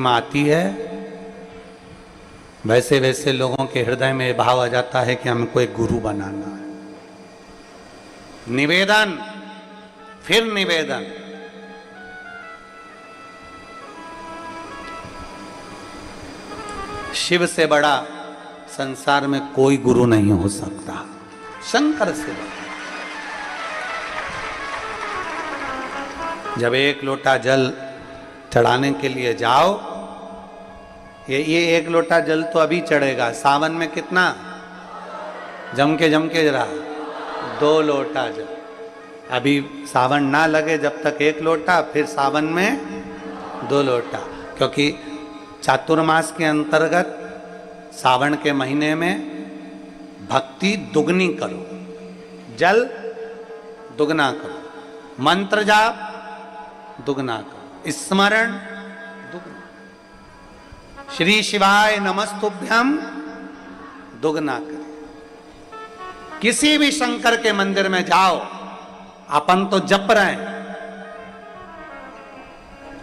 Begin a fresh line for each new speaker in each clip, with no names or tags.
महिमा आती है, वैसे वैसे लोगों के हृदय में भाव आ जाता है कि हमको एक गुरु बनाना है। निवेदन, फिर निवेदन। शिव से बड़ा संसार में कोई गुरु नहीं हो सकता, शंकर से बड़ा। जब एक लोटा जल चढ़ाने के लिए जाओ, ये एक लोटा जल तो अभी चढ़ेगा, सावन में कितना जम के जरा 2 लोटा जल। अभी सावन ना लगे जब तक 1 लोटा, फिर सावन में 2 लोटा, क्योंकि चातुर्मास के अंतर्गत सावन के महीने में भक्ति दुगनी करो, जल दुगना करो, मंत्र जाप दुगना करो, स्मरण दुगना, श्री शिवाय नमस्तुभ्यम दुगना करें। किसी भी शंकर के मंदिर में जाओ, अपन तो जप रहे हैं,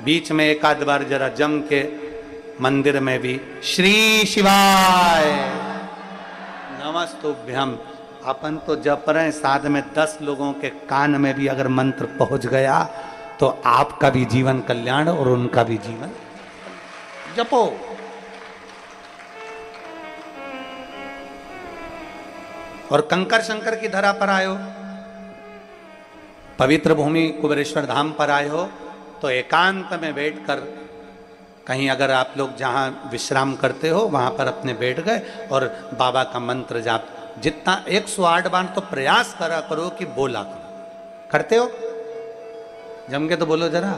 बीच में एक आध बार जरा जम के मंदिर में भी श्री शिवाय नमस्तुभ्यम, अपन तो जप रहे हैं, साथ में 10 लोगों के कान में भी अगर मंत्र पहुंच गया तो आपका भी जीवन कल्याण और उनका भी जीवन। जपो। और कंकर शंकर की धरा पर आए हो, पवित्र भूमि कुबेरेश्वर धाम पर आए हो, तो एकांत में बैठकर कहीं अगर आप लोग जहाँ विश्राम करते हो वहाँ पर अपने बैठ गए और बाबा का मंत्र जाप जितना 108 बार तो प्रयास करा करो कि बोला करो। करते हो? जम के तो बोलो जरा,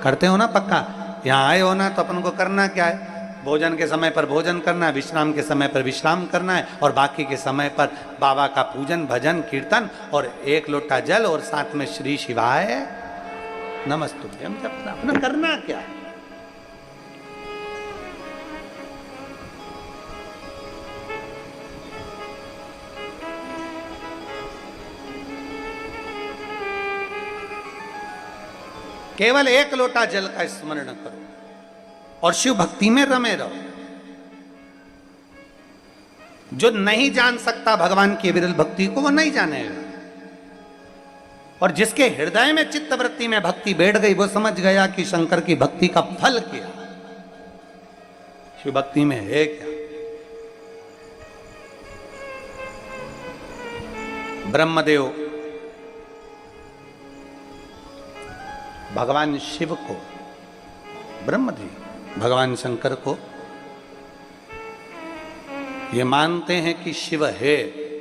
करते हो ना पक्का? यहाँ आए हो ना तो अपन को करना क्या है? भोजन के समय पर भोजन करना है, विश्राम के समय पर विश्राम करना है, और बाकी के समय पर बाबा का पूजन भजन कीर्तन और 1 लोटा जल और साथ में श्री शिवाय नमस्तुभ्यम जपना। अपना करना क्या है? केवल 1 लोटा जल का स्मरण करो और शिव भक्ति में रमे रहो। जो नहीं जान सकता भगवान की विरल भक्ति को, वो नहीं जानेगा, और जिसके हृदय में चित्त वृत्ति में भक्ति बैठ गई वो समझ गया कि शंकर की भक्ति का फल क्या, शिव भक्ति में है क्या। ब्रह्मदेव भगवान शिव को, ब्रह्मदेव भगवान शंकर को ये मानते हैं कि शिव है,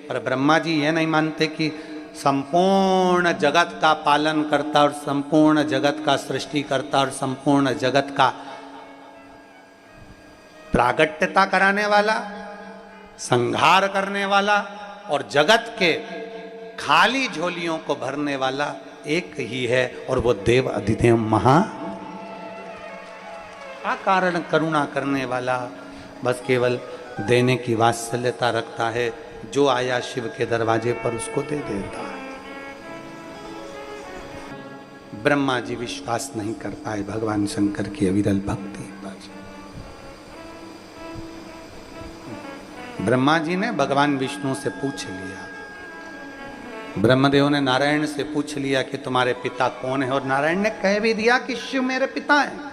पर ब्रह्मा जी ये नहीं मानते कि संपूर्ण जगत का पालन करता और संपूर्ण जगत का सृष्टि करता और संपूर्ण जगत का प्रागट्यता कराने वाला, संहार करने वाला और जगत के खाली झोलियों को भरने वाला एक ही है, और वो देव अधिदेव महा अकारण करुणा करने वाला, बस केवल देने की वात्सल्यता रखता है। जो आया शिव के दरवाजे पर उसको दे देता है। ब्रह्मा जी विश्वास नहीं कर पाए भगवान शंकर की अविरल भक्ति पर। ब्रह्मा जी ने भगवान विष्णु से पूछ लिया, ब्रह्मदेव ने नारायण से पूछ लिया कि तुम्हारे पिता कौन है, और नारायण ने कह भी दिया कि शिव मेरे पिता हैं,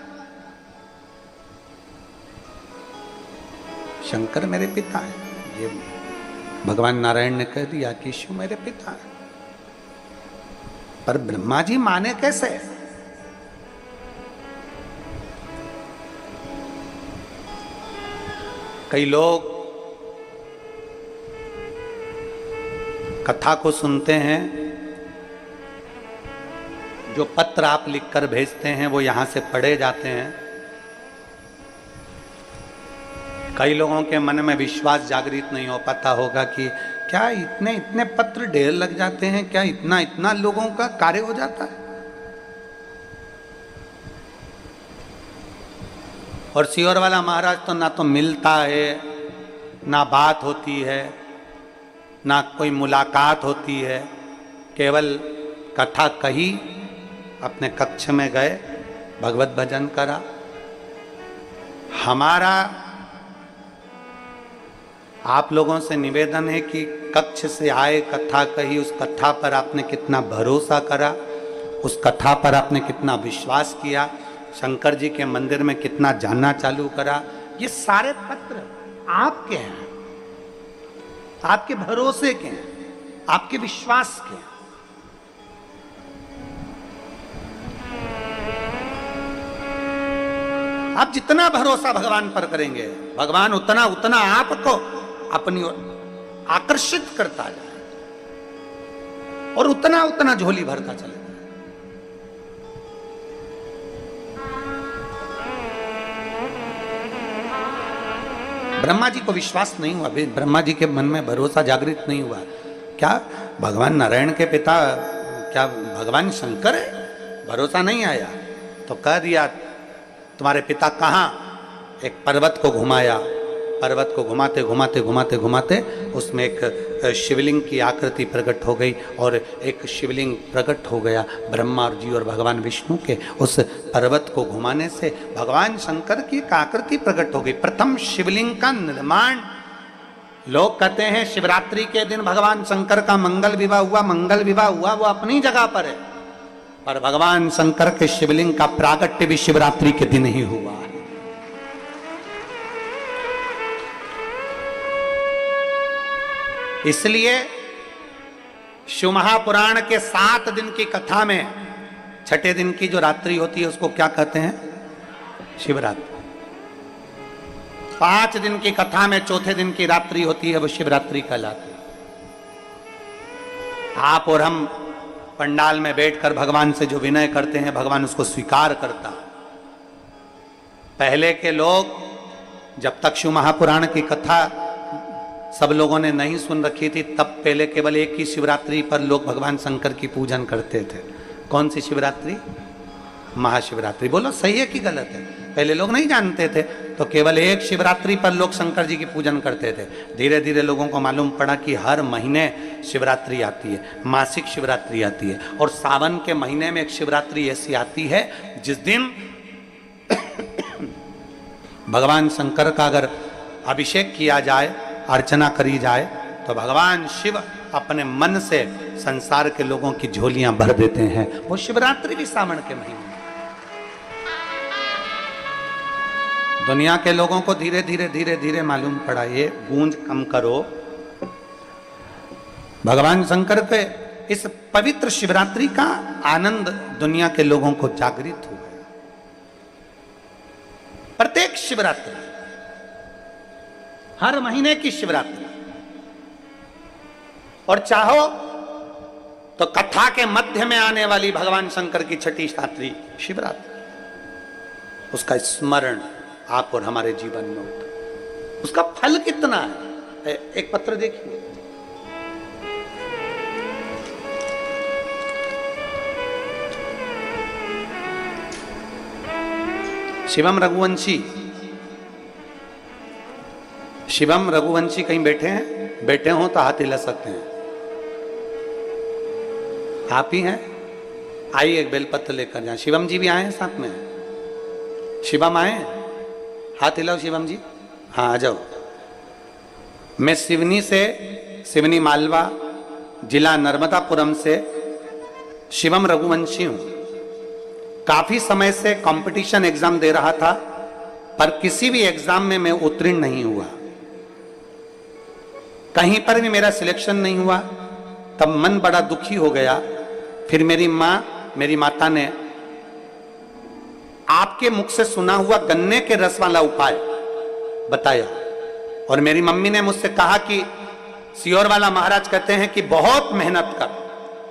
शंकर मेरे पिता हैं। ये भगवान नारायण ने कह दिया कि शिव मेरे पिता हैं, पर ब्रह्मा जी माने कैसे? कई लोग कथा को सुनते हैं, जो पत्र आप लिखकर भेजते हैं वो यहां से पढ़े जाते हैं। कई लोगों के मन में विश्वास जागृत नहीं हो पाता होगा कि क्या इतने इतने पत्र ढेर लग जाते हैं, क्या इतना इतना लोगों का कार्य हो जाता है। और सियोर वाला महाराज तो ना तो मिलता है, ना बात होती है, ना कोई मुलाकात होती है, केवल कथा कही, अपने कक्ष में गए, भगवत भजन करा, हमारा आप लोगों से निवेदन है कि कक्ष से आए कथा कही, उस कथा पर आपने कितना भरोसा करा, उस कथा पर आपने कितना विश्वास किया, शंकर जी के मंदिर में कितना जानना चालू करा, ये सारे पत्र आपके हैं, आपके भरोसे के हैं, आपके विश्वास के हैं। आप जितना भरोसा भगवान पर करेंगे, भगवान उतना उतना आपको अपनी ओर आकर्षित करता जाए और उतना उतना झोली भरता चले। ब्रह्मा जी को विश्वास नहीं हुआ, ब्रह्मा जी के मन में भरोसा जागृत नहीं हुआ। क्या भगवान नारायण के पिता क्या भगवान शंकर है? भरोसा नहीं आया तो कह दिया तुम्हारे पिता कहाँ? एक पर्वत को घुमाया, पर्वत को घुमाते घुमाते घुमाते घुमाते उसमें एक शिवलिंग की आकृति प्रकट हो गई और एक शिवलिंग प्रकट हो गया ब्रह्मा जी और भगवान विष्णु के। उस पर्वत को घुमाने से भगवान शंकर की एक आकृति प्रकट हो गई। प्रथम शिवलिंग का निर्माण, लोग कहते हैं शिवरात्रि के दिन भगवान शंकर का मंगल विवाह हुआ। मंगल विवाह हुआ वो अपनी जगह पर है, पर भगवान शंकर के शिवलिंग का प्रागट्य भी शिवरात्रि के दिन ही हुआ। इसलिए शिव महापुराण के 7 दिन की कथा में छठे दिन की जो रात्रि होती है उसको क्या कहते हैं? शिवरात्रि। 5 दिन की कथा में चौथे दिन की रात्रि होती है, वो शिवरात्रि कहलाती है। आप और हम पंडाल में बैठकर भगवान से जो विनय करते हैं, भगवान उसको स्वीकार करता। पहले के लोग जब तक शिव महापुराण की कथा सब लोगों ने नहीं सुन रखी थी, तब पहले केवल एक ही शिवरात्रि पर लोग भगवान शंकर की पूजन करते थे। कौन सी शिवरात्रि? महाशिवरात्रि। बोलो सही है कि गलत है? पहले लोग नहीं जानते थे तो केवल एक शिवरात्रि पर लोग शंकर जी की पूजन करते थे। धीरे धीरे लोगों को मालूम पड़ा कि हर महीने शिवरात्रि आती है, मासिक शिवरात्रि आती है, और सावन के महीने में एक शिवरात्रि ऐसी आती है जिस दिन भगवान शंकर का अगर अभिषेक किया जाए, अर्चना करी जाए, तो भगवान शिव अपने मन से संसार के लोगों की झोलियां भर देते हैं। वो शिवरात्रि भी सावन के महीने। दुनिया के लोगों को धीरे धीरे धीरे धीरे मालूम पड़ा, ये गूंज कम करो। भगवान शंकर के इस पवित्र शिवरात्रि का आनंद दुनिया के लोगों को जागृत हो गया। प्रत्येक शिवरात्रि, हर महीने की शिवरात्रि, और चाहो तो कथा के मध्य में आने वाली भगवान शंकर की छठी रात्रि शिवरात्रि, उसका स्मरण आप और हमारे जीवन में होता। उसका फल कितना है? एक पत्र देखिए, शिवम रघुवंशी। शिवम रघुवंशी कहीं बैठे हैं? बैठे हो तो हाथ हिला सकते हैं। आप ही हैं? आइए एक बेलपत्र लेकर जाए। शिवम जी भी आए हैं साथ में? शिवम आए? हाथ हिलाओ शिवम जी। हाँ आ जाओ। मैं सिवनी से, सिवनी मालवा जिला नर्मदापुरम से शिवम रघुवंशी हूं। काफी समय से कंपटीशन एग्जाम दे रहा था, पर किसी भी एग्जाम में मैं उत्तीर्ण नहीं हुआ, कहीं पर भी मेरा सिलेक्शन नहीं हुआ। तब मन बड़ा दुखी हो गया। फिर मेरी माता ने आपके मुख से सुना हुआ गन्ने के रस वाला उपाय बताया, और मेरी मम्मी ने मुझसे कहा कि सियोर वाला महाराज कहते हैं कि बहुत मेहनत कर,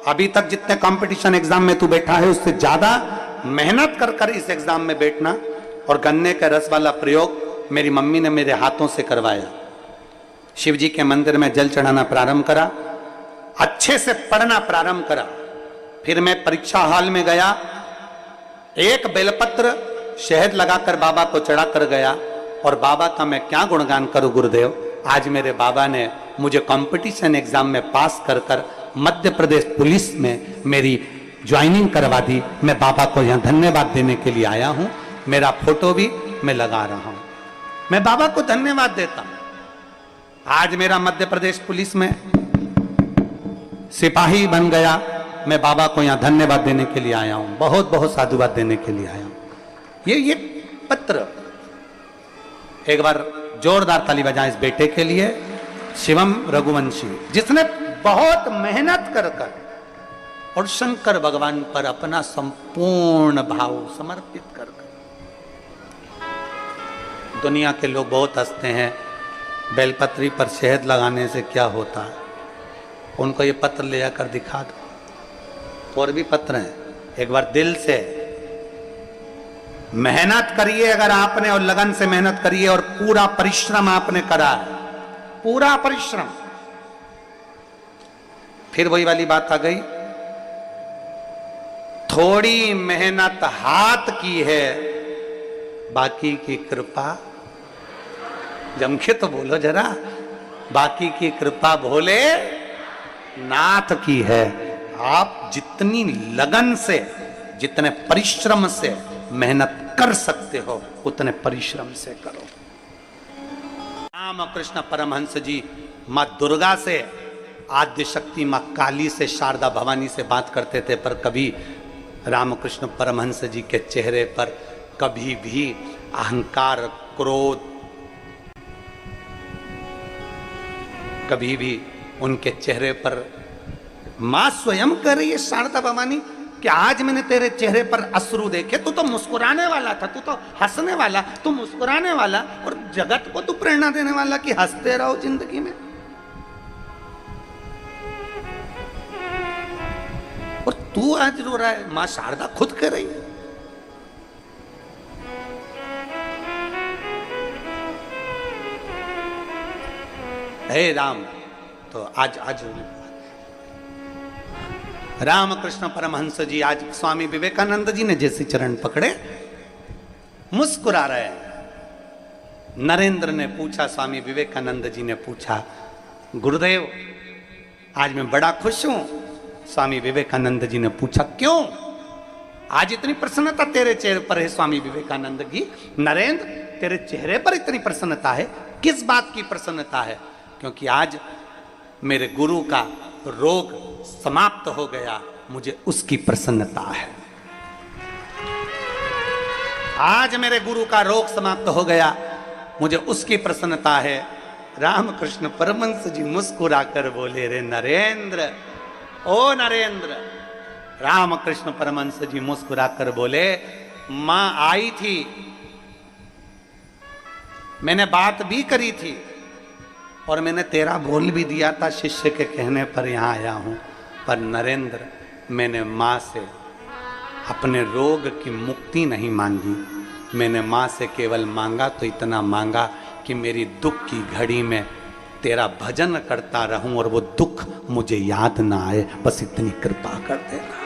अभी तक जितने कंपटीशन एग्जाम में तू बैठा है उससे ज्यादा मेहनत कर कर इस एग्जाम में बैठना। और गन्ने का रस वाला प्रयोग मेरी मम्मी ने मेरे हाथों से करवाया। शिव जी के मंदिर में जल चढ़ाना प्रारंभ करा, अच्छे से पढ़ना प्रारंभ करा। फिर मैं परीक्षा हॉल में गया, एक बेलपत्र शहद लगाकर बाबा को चढ़ा कर गया, और बाबा का मैं क्या गुणगान करूं गुरुदेव। आज मेरे बाबा ने मुझे कंपटीशन एग्जाम में पास कर कर मध्य प्रदेश पुलिस में मेरी ज्वाइनिंग करवा दी। मैं बाबा को यहाँ धन्यवाद देने के लिए आया हूँ। मेरा फोटो भी मैं लगा रहा हूँ। मैं बाबा को धन्यवाद देता हूं। आज मेरा मध्य प्रदेश पुलिस में सिपाही बन गया, मैं बाबा को यहां धन्यवाद देने के लिए आया हूं, बहुत बहुत साधुवाद देने के लिए आया हूं। ये पत्र, एक बार जोरदार ताली बजाएं इस बेटे के लिए, शिवम रघुवंशी, जिसने बहुत मेहनत कर और शंकर भगवान पर अपना संपूर्ण भाव समर्पित कर। दुनिया के लोग बहुत हंसते हैं, बेलपत्री पर शहद लगाने से क्या होता है। उनको ये पत्र ले जाकर दिखा दो। और भी पत्र हैं, एक बार दिल से मेहनत करिए अगर आपने, और लगन से मेहनत करिए, और पूरा परिश्रम आपने करा है, पूरा परिश्रम। फिर वही वाली बात आ गई, थोड़ी मेहनत हाथ की है, बाकी की कृपा, जम के तो बोलो जरा, बाकी की कृपा भोले नाथ की है। आप जितनी लगन से, जितने परिश्रम से मेहनत कर सकते हो, उतने परिश्रम से करो। रामकृष्ण परमहंस जी मां दुर्गा से, आद्य शक्ति मां काली से, शारदा भवानी से बात करते थे, पर कभी रामकृष्ण परमहंस जी के चेहरे पर कभी भी अहंकार, क्रोध, कभी भी उनके चेहरे पर, मां स्वयं कह रही है शारदा भवानी कि आज मैंने तेरे चेहरे पर अश्रु देखे, तू तो मुस्कुराने वाला था, तू तो हंसने वाला, तू मुस्कुराने वाला, और जगत को तू प्रेरणा देने वाला कि हंसते रहो जिंदगी में। और तू आज रो रहा है, मां शारदा खुद कह रही है। हे राम, तो आज रामकृष्ण परमहंस जी, आज स्वामी विवेकानंद जी ने जैसे चरण पकड़े, मुस्कुरा रहे हैं। नरेंद्र ने पूछा, स्वामी विवेकानंद जी ने पूछा, गुरुदेव आज मैं बड़ा खुश हूं। स्वामी विवेकानंद जी ने पूछा, क्यों आज इतनी प्रसन्नता तेरे चेहरे पर है? स्वामी विवेकानंद जी, नरेंद्र तेरे चेहरे पर इतनी प्रसन्नता है, किस बात की प्रसन्नता है? क्योंकि आज मेरे गुरु का रोग समाप्त हो गया, मुझे उसकी प्रसन्नता है। आज मेरे गुरु का रोग समाप्त हो गया, मुझे उसकी प्रसन्नता है। रामकृष्ण परमहंस जी मुस्कुराकर बोले, रे नरेंद्र, ओ नरेंद्र। रामकृष्ण परमहंस जी मुस्कुराकर बोले, मां आई थी, मैंने बात भी करी थी, और मैंने तेरा बोल भी दिया था, शिष्य के कहने पर यहाँ आया हूँ। पर नरेंद्र, मैंने माँ से अपने रोग की मुक्ति नहीं मांगी, मैंने माँ से केवल मांगा तो इतना मांगा कि मेरी दुख की घड़ी में तेरा भजन करता रहूं और वो दुख मुझे याद ना आए, बस इतनी कृपा कर देना।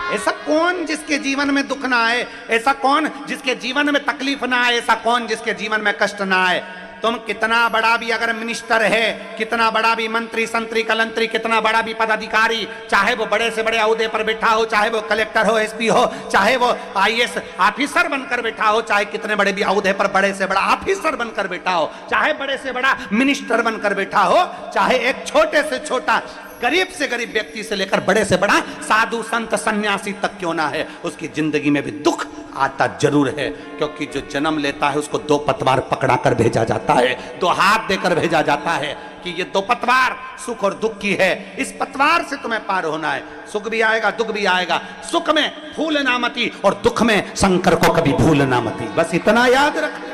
ऐसा कौन जिसके जीवन में दुख ना आए? ऐसा कौन जिसके जीवन में तकलीफ ना आए? ऐसा कौन जिसके जीवन में कष्ट ना आए? तुम कितना बड़ा भी अगर मिनिस्टर है, कितना बड़ा भी मंत्री संतरी कलंतरी, कितना बड़ा भी पदाधिकारी, चाहे वो बड़े से बड़े ओहदे पर बैठा हो, चाहे वो कलेक्टर हो, एसपी हो, चाहे वो आईएएस ऑफिसर बनकर बैठा हो, चाहे कितने बड़े भी ओहदे पर बड़े से बड़ा ऑफिसर बनकर बैठा हो, चाहे बड़े से बड़ा मिनिस्टर बनकर बैठा हो, चाहे एक छोटे से छोटा गरीब से गरीब व्यक्ति से लेकर बड़े से बड़ा साधु संत सन्यासी तक क्यों ना है, उसकी जिंदगी में भी दुख आता जरूर है। क्योंकि जो जन्म लेता है उसको दो पतवार पकड़ा कर भेजा जाता है, दो हाथ देकर भेजा जाता है कि ये दो पतवार सुख और दुख की है, इस पतवार से तुम्हें पार होना है। सुख भी आएगा, दुख भी आएगा, सुख में भूलना मती और दुख में शंकर को कभी भूलना मती, बस इतना याद रख।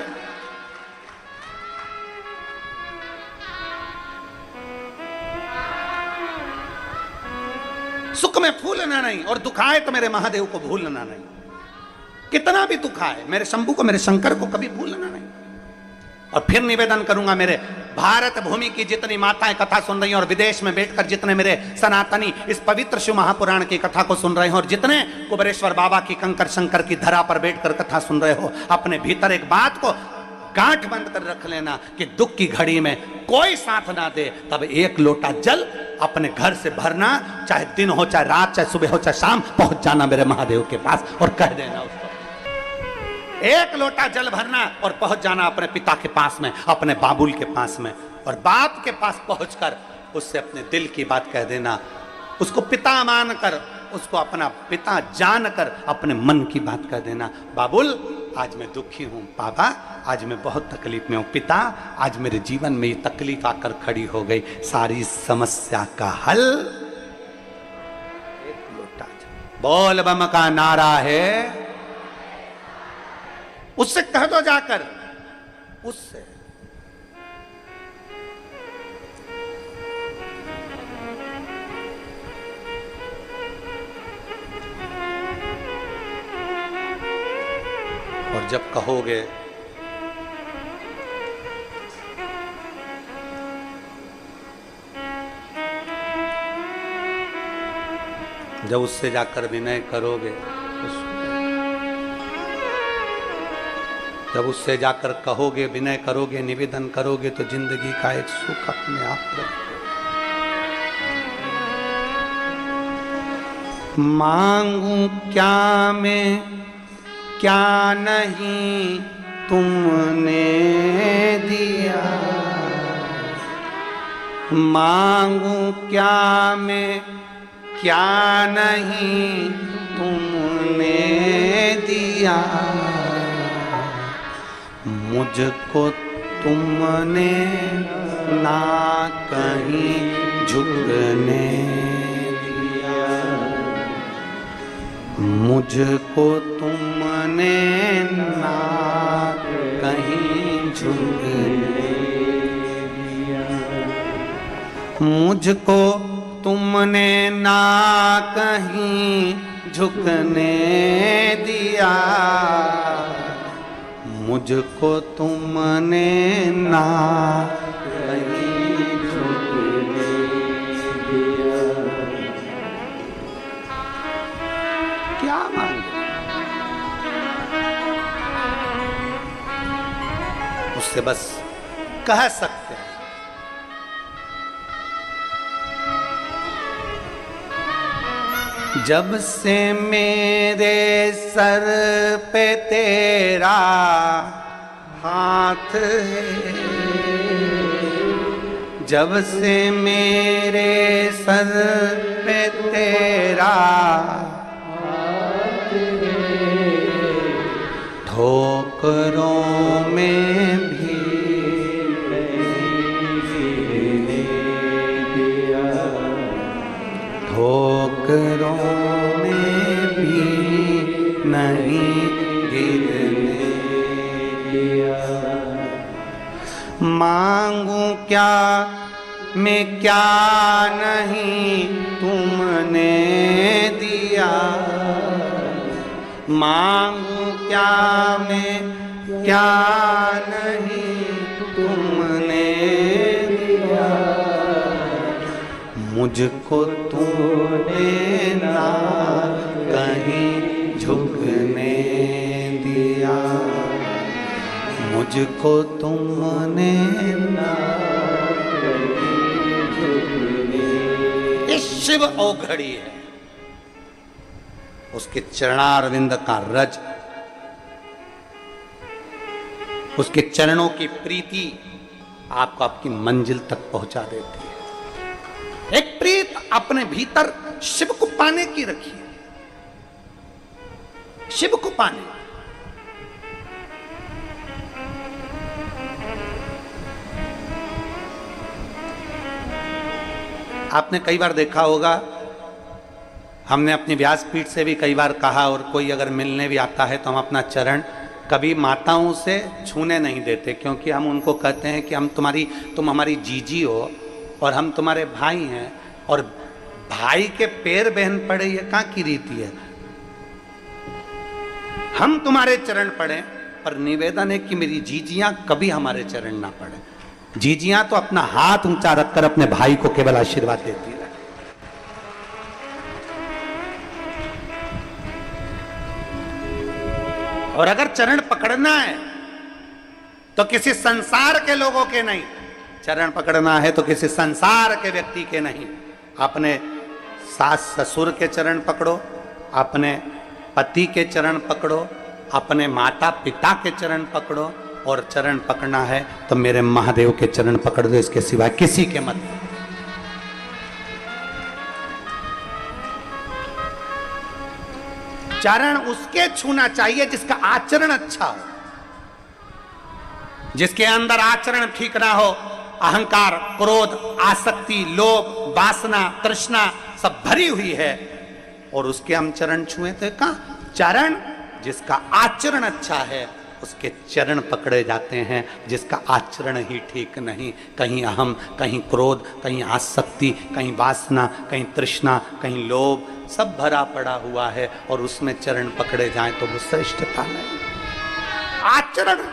सुख में भूलना नहीं और दुख आए तो मेरे महादेव को भूलना नहीं। कितना भी दुख आए, मेरे शंभू को, मेरे शंकर को कभी भूलना नहीं। और फिर निवेदन करूंगा, मेरे भारत भूमि की जितनी माताएं कथा सुन रही हैं और विदेश में बैठकर जितने मेरे सनातनी इस पवित्र शिव महापुराण की कथा को सुन रहे हैं और जितने कुबेरेश्वर बाबा की कंकर शंकर की धरा पर बैठकर कथा सुन रहे हो, अपने भीतर एक बात को गांठ बंद कर रख लेना कि दुख की घड़ी में कोई साथ ना दे, तब एक लोटा जल अपने घर से भरना, चाहे दिन हो, चाहे रात, चाहे सुबह हो, चाहे शाम, पहुंच जाना मेरे महादेव के पास और कह देना उसको, एक लोटा जल भरना और पहुंच जाना अपने पिता के पास में, अपने बाबुल के पास में, और बाप के पास पहुंचकर उससे अपने दिल की बात कह देना, उसको पिता मानकर, उसको अपना पिता जानकर अपने मन की बात कह देना। बाबुल, आज मैं दुखी हूं, बाबा आज मैं बहुत तकलीफ में हूं, पिता आज मेरे जीवन में ये तकलीफ आकर खड़ी हो गई, सारी समस्या का हल एक लोटा जल। बोल बम का नारा है, उससे कह दो जाकर, उससे। और जब कहोगे जब उससे जाकर विनय करोगे, जब उससे जाकर कहोगे, विनय करोगे, निवेदन करोगे, तो जिंदगी का एक सुख अपने आप रखो। मांगू क्या मैं क्या नहीं तुमने दिया, मांगू क्या मैं क्या नहीं तुमने दिया, मुझको तुमने ना कहीं झुकने दिया, मुझको तुमने ना कहीं झुकने दिया, मुझको तुमने ना कहीं झुकने दिया, मुझको तुमने ना कहीं झुकने दिया। क्या मांगे? उससे बस कह सकते हैं, जब से मेरे सर पे तेरा हाथ है, जब से मेरे सर पे तेरा हाथ है, ठोकरों में भी नहीं गिरने दिया, ठोकरों में भी नहीं गिरने दिया। मांगू क्या मैं क्या नहीं तुमने दिया, मांगू क्या मैं क्या नहीं तुमने दिया, मुझको तुमने ना कहीं झुकने दिया, मुझको तुमने ना कहीं झुकने। ये शिव औघड़ी है, उसके चरणारविंद का रज, उसके चरणों की प्रीति आपको आपकी मंजिल तक पहुंचा देती है। एक प्रीत अपने भीतर शिव को पाने की रखिए, शिव को पाने। आपने कई बार देखा होगा, हमने अपनी व्यासपीठ से भी कई बार कहा, और कोई अगर मिलने भी आता है तो हम अपना चरण कभी माताओं से छूने नहीं देते, क्योंकि हम उनको कहते हैं कि तुम हमारी जीजी हो और हम तुम्हारे भाई हैं, और भाई के पैर बहन पड़े ये कहाँ की रीति है। हम तुम्हारे चरण पड़े, पर निवेदन है कि मेरी जीजियां कभी हमारे चरण ना पड़े। जीजियां तो अपना हाथ ऊंचा रखकर अपने भाई को केवल आशीर्वाद देती है। और अगर चरण पकड़ना है तो किसी संसार के लोगों के नहीं, चरण पकड़ना है तो किसी संसार के व्यक्ति के नहीं। अपने सास ससुर के चरण पकड़ो, अपने पति के चरण पकड़ो, अपने माता पिता के चरण पकड़ो, और चरण पकड़ना है तो मेरे महादेव के चरण पकड़ दो, इसके सिवाय किसी के मत। चरण उसके छूना चाहिए जिसका आचरण अच्छा हो, जिसके अंदर आचरण ठीक ना हो, अहंकार, क्रोध, आसक्ति, लोभ, वासना, तृष्णा सब भरी हुई है, और उसके हम चरण छुए थे। कहां? चरण जिसका आचरण अच्छा है उसके चरण पकड़े जाते हैं, जिसका आचरण ही ठीक नहीं, कहीं अहम, कहीं क्रोध, कहीं आसक्ति, कहीं वासना, कहीं तृष्णा, कहीं लोभ, सब भरा पड़ा हुआ है, और उसमें चरण पकड़े जाएं तो वो श्रेष्ठता नहीं। आचरण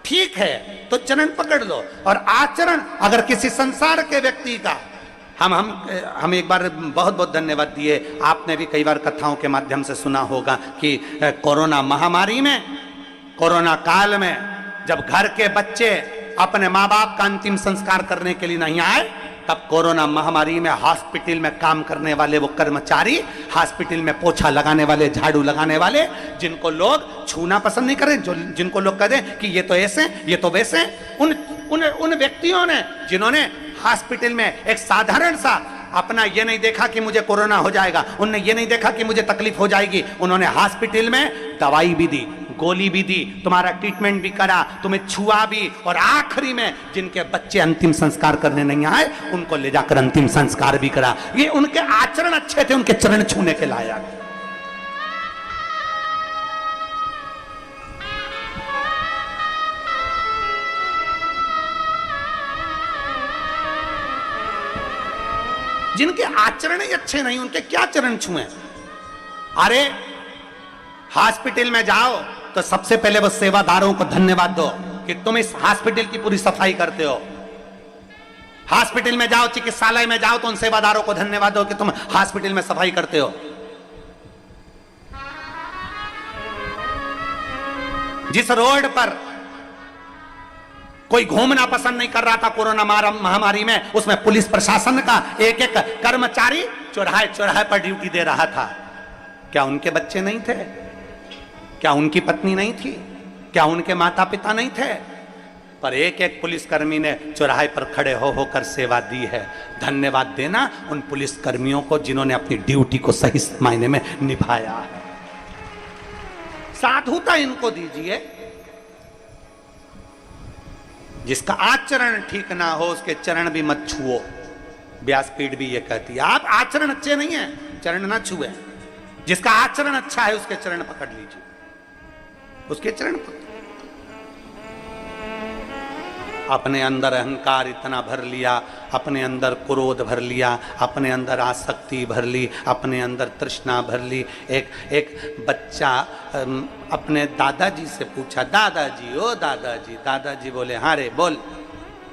ठीक है तो चरण पकड़ लो, और आचरण अगर किसी संसार के व्यक्ति का, हम एक बार बहुत बहुत धन्यवाद दिए, आपने भी कई बार कथाओं के माध्यम से सुना होगा कि कोरोना महामारी में, कोरोना काल में जब घर के बच्चे अपने माँ बाप का अंतिम संस्कार करने के लिए नहीं आए, तब कोरोना महामारी में हॉस्पिटल में काम करने वाले वो कर्मचारी, हॉस्पिटल में पोछा लगाने वाले, झाड़ू लगाने वाले, जिनको लोग छूना पसंद नहीं करें, जिनको लोग कहते हैं कि ये तो ऐसे, ये तो वैसे, उन व्यक्तियों ने, जिन्होंने हॉस्पिटल में एक साधारण सा अपना ये नहीं देखा कि मुझे कोरोना हो जाएगा, उन्होंने ये नहीं देखा कि मुझे तकलीफ हो जाएगी, उन्होंने हॉस्पिटल में दवाई भी दी, गोली भी दी, तुम्हारा ट्रीटमेंट भी करा, तुम्हें छुआ भी, और आखिरी में जिनके बच्चे अंतिम संस्कार करने नहीं आए उनको ले जाकर अंतिम संस्कार भी करा। ये उनके आचरण अच्छे थे, उनके चरण छूने के लायक। जिनके आचरण ही अच्छे नहीं उनके क्या चरण छुए? अरे हॉस्पिटल में जाओ तो सबसे पहले वो सेवादारों को धन्यवाद दो कि तुम इस हॉस्पिटल की पूरी सफाई करते हो। हॉस्पिटल में जाओ, चिकित्सालय में जाओ तो उन सेवादारों को धन्यवाद दो कि तुम हॉस्पिटल में सफाई करते हो। जिस रोड पर कोई घूमना पसंद नहीं कर रहा था कोरोना महामारी में, उसमें पुलिस प्रशासन का एक एक कर्मचारी चौराहे चौराहे पर ड्यूटी दे रहा था। क्या उनके बच्चे नहीं थे? क्या उनकी पत्नी नहीं थी? क्या उनके माता पिता नहीं थे? पर एक एक पुलिसकर्मी ने चौराहे पर खड़े हो होकर सेवा दी है। धन्यवाद देना उन पुलिसकर्मियों को जिन्होंने अपनी ड्यूटी को सही मायने में निभाया है। साधुता इनको दीजिए। जिसका आचरण ठीक ना हो उसके चरण भी मत छुओ। व्यासपीठ भी ये कहती है, आप आचरण अच्छे नहीं है चरण ना छुए। जिसका आचरण अच्छा है उसके चरण पकड़ लीजिए, उसके चरण पकड़। अपने अंदर अहंकार इतना भर लिया, अपने अंदर क्रोध भर लिया, अपने अंदर आसक्ति भर ली, अपने अंदर तृष्णा भर ली। एक बच्चा अपने दादाजी से पूछा, दादाजी ओ दादाजी। दादाजी बोले, हाँ रे बोल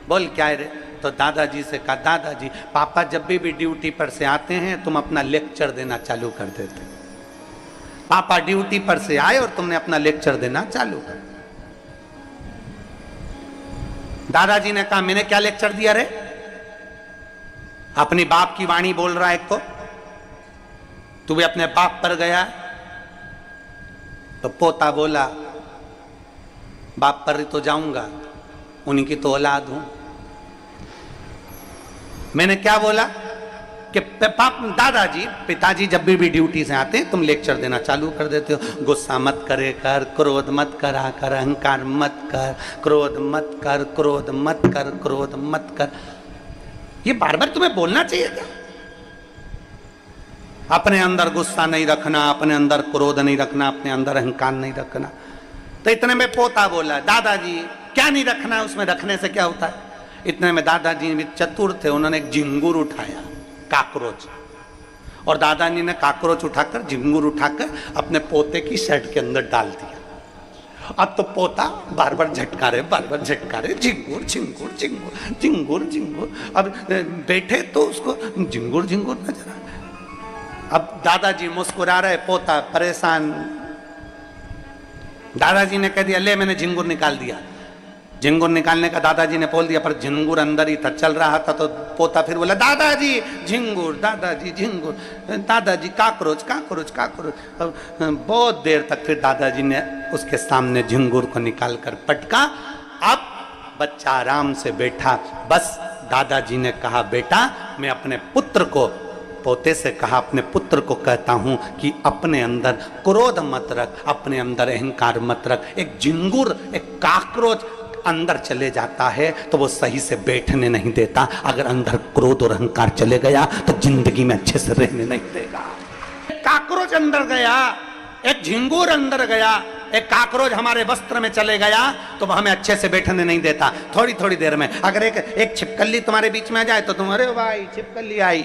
बोल क्या है रे? तो दादाजी से कहा, दादाजी पापा जब भी ड्यूटी पर से आते हैं तुम अपना लेक्चर देना चालू कर देते। पापा ड्यूटी पर से आए और तुमने अपना लेक्चर देना चालू कर। दादाजी ने कहा, मैंने क्या लेक्चर दिया रे? अपनी बाप की वाणी बोल रहा है एक तू भी अपने बाप पर गया। तो पोता बोला, बाप पर तो जाऊंगा, उन्हीं की तो औलाद हूं। मैंने क्या बोला कि दादाजी पिताजी जब भी ड्यूटी से आते हैं तुम लेक्चर देना चालू कर देते हो। गुस्सा मत करे कर, क्रोध मत करा कर, अहंकार मत कर, क्रोध मत कर, क्रोध मत कर, क्रोध मत कर। ये बार बार तुम्हें बोलना चाहिए क्या? अपने अंदर गुस्सा नहीं रखना, अपने अंदर क्रोध नहीं रखना, अपने अंदर अहंकार नहीं रखना। तो इतने में पोता बोला, दादाजी क्या नहीं रखना, उसमें रखने से क्या होता है? इतने में दादाजी भी चतुर थे, उन्होंने एक झिंगुर उठाया, काकरोच, और दादाजी ने काकरोच उठाकर, झिंगुर उठाकर अपने पोते की शर्ट के अंदर डाल दिया। अब तो पोता बार बार झटका रहे, झिंगुर झिंगुर झिंगुर झिंगुर झिंगुर। अब बैठे तो उसको झिंगुर झिंगुर नजर आ रहा। अब दादाजी मुस्कुरा रहे, पोता परेशान। दादाजी ने कह दिया, ले मैंने झिंगुर निकाल दिया। झिंगुर निकालने का दादाजी ने बोल दिया, पर झिंगुर अंदर ही था, चल रहा था। तो पोता फिर बोला, दादाजी झिंगुर, दादाजी झिंगुर, दादाजी काकरोच काकरोच काकरोच। बहुत देर तक फिर दादाजी ने उसके सामने झिंगुर को निकाल कर पटका। अब बच्चा आराम से बैठा। बस दादाजी ने कहा, बेटा मैं अपने पुत्र को, पोते से कहा, अपने पुत्र को कहता हूं कि अपने अंदर क्रोध मत रख, अपने अंदर अहंकार मत रख। एक झिंगुर, एक काकरोच अंदर चले जाता है तो वो सही से बैठने नहीं देता। अगर अंदर क्रोध और अहंकार चले गया तो जिंदगी में अच्छे से रहने नहीं देगा। एक काकरोच अंदर गया, एक झिंगुर अंदर गया, एक काकरोच हमारे वस्त्र में चले गया तो वह हमें अच्छे से बैठने नहीं देता। थोड़ी थोड़ी देर में अगर एक छिपकली तुम्हारे बीच में आ जाए तो तुम, अरे भाई छिपकली आई,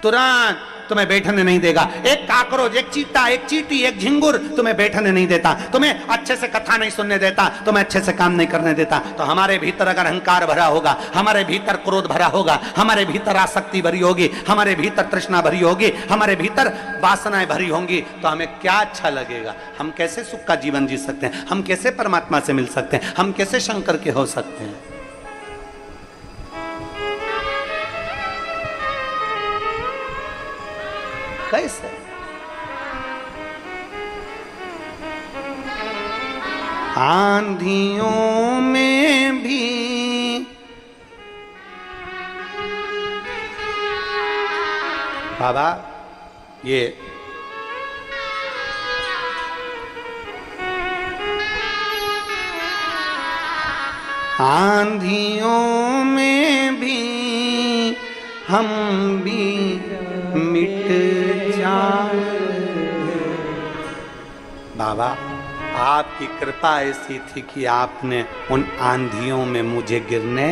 तुरंत तुम्हें बैठने नहीं देगा। एक काकरोच, एक चीता, एक चींटी, एक झिंगुर तुम्हें बैठने नहीं देता, तुम्हें अच्छे से कथा नहीं सुनने देता, तुम्हें अच्छे से काम नहीं करने देता। तो हमारे भीतर अगर अहंकार भरा होगा, हमारे भीतर क्रोध भरा होगा, हमारे भीतर आसक्ति भरी होगी, हमारे भीतर तृष्णा भरी होगी, हमारे भीतर वासनाएं भरी होंगी, तो हमें क्या अच्छा लगेगा? हम कैसे सुख का जीवन जी सकते हैं? हम कैसे परमात्मा से मिल सकते हैं? हम कैसे शंकर के हो सकते हैं? कैसे? आंधियों में भी बाबा, ये आंधियों में भी हम भी मिट जाए। बाबा आपकी कृपा ऐसी थी कि आपने उन आंधियों में मुझे गिरने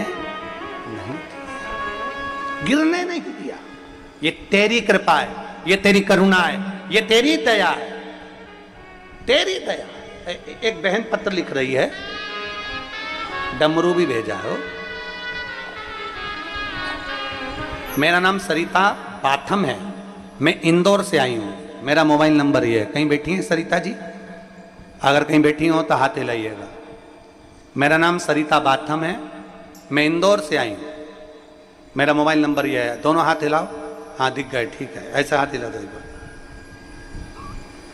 नहीं दिया। ये तेरी कृपा है, ये तेरी करुणा है, ये तेरी दया है, तेरी दया। एक बहन पत्र लिख रही है, डमरू भी भेजा हो। मेरा नाम सरिता बाथम है, मैं इंदौर से आई हूँ, मेरा मोबाइल नंबर ये है। कहीं बैठी हैं सरिता जी? अगर कहीं बैठी हो तो हाथ हिलाइएगा। मेरा नाम सरिता बाथम है, मैं इंदौर से आई हूँ, मेरा मोबाइल नंबर ये है। दोनों हाथ हिलाओ। हाँ दिख गए, ठीक है, ऐसा हाथ हिला दो एक बार।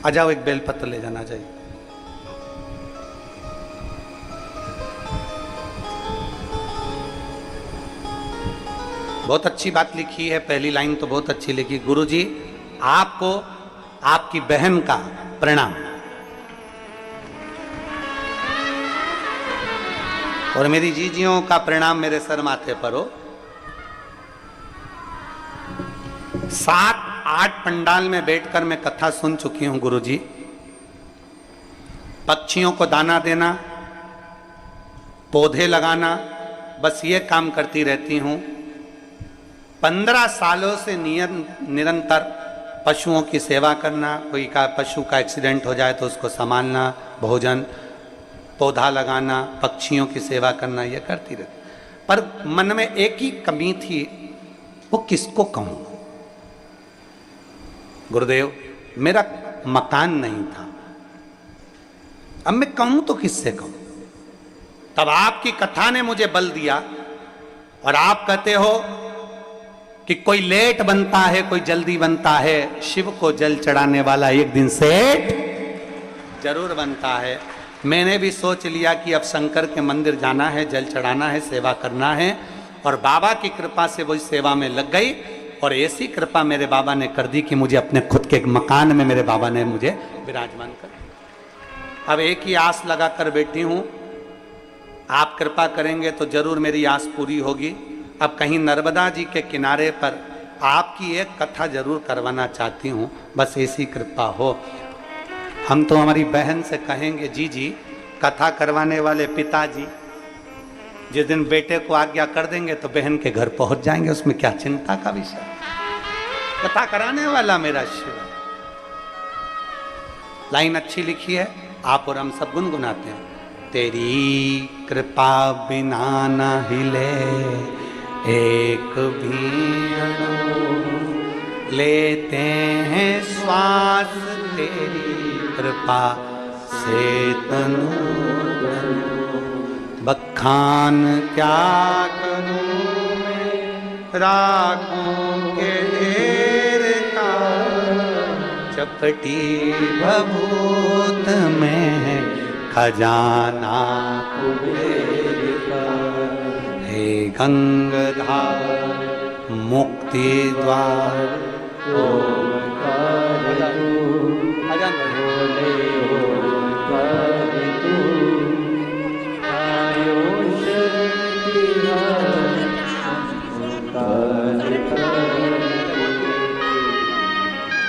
आ जाओ, एक बेलपत्र ले जाना चाहिए। बहुत अच्छी बात लिखी है, पहली लाइन तो बहुत अच्छी लिखी। गुरुजी आपको आपकी बहन का प्रणाम, और मेरी जीजियों का प्रणाम मेरे सर माथे पर हो। 7-8 पंडाल में बैठकर मैं कथा सुन चुकी हूं गुरुजी। पक्षियों को दाना देना, पौधे लगाना, बस ये काम करती रहती हूं। 15 सालों से निरंतर पशुओं की सेवा करना, कोई का पशु का एक्सीडेंट हो जाए तो उसको संभालना, भोजन, पौधा लगाना, पक्षियों की सेवा करना, ये करती रहती। पर मन में एक ही कमी थी, वो किसको कहूं? गुरुदेव मेरा मकान नहीं था, अब मैं कहूं तो किससे कहूं? तब आपकी कथा ने मुझे बल दिया, और आप कहते हो कि कोई लेट बनता है, कोई जल्दी बनता है, शिव को जल चढ़ाने वाला एक दिन सेठ जरूर बनता है। मैंने भी सोच लिया कि अब शंकर के मंदिर जाना है, जल चढ़ाना है, सेवा करना है, और बाबा की कृपा से वही सेवा में लग गई। और ऐसी कृपा मेरे बाबा ने कर दी कि मुझे अपने खुद के मकान में मेरे बाबा ने मुझे विराजमान कर। अब एक ही आस लगा कर बैठी हूँ, आप कृपा करेंगे तो जरूर मेरी आस पूरी होगी। अब कहीं नर्मदा जी के किनारे पर आपकी एक कथा जरूर करवाना चाहती हूँ, बस ऐसी कृपा हो। हम तो हमारी बहन से कहेंगे, जी कथा करवाने वाले पिताजी जिस दिन बेटे को आज्ञा कर देंगे तो बहन के घर पहुंच जाएंगे, उसमें क्या चिंता का विषय। कथा कराने वाला मेरा शिव। लाइन अच्छी लिखी है, आप और हम सब गुनगुनाते हैं। तेरी कृपा बिना न हिले एक भी अणु, लेते हैं श्वास तेरी कृपा से तनु, बखान क्या करूं मैं राखूं के ढेर का, चपटी भभूत में खजाना कुबेर का। हे गंगाधार मुक्ति द्वार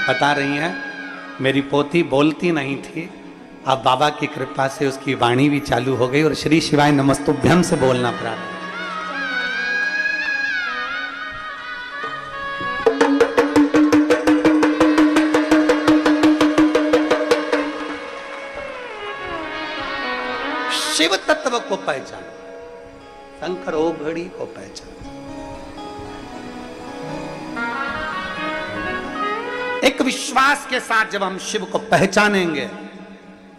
बता रही हैं, मेरी पोती बोलती नहीं थी, अब बाबा की कृपा से उसकी वाणी भी चालू हो गई और श्री शिवाय नमस्तुभ्यम से बोलना पड़ा। शिव तत्व को पहचान, शंकर ओघड़ी को पहचान। एक विश्वास के साथ जब हम शिव को पहचानेंगे,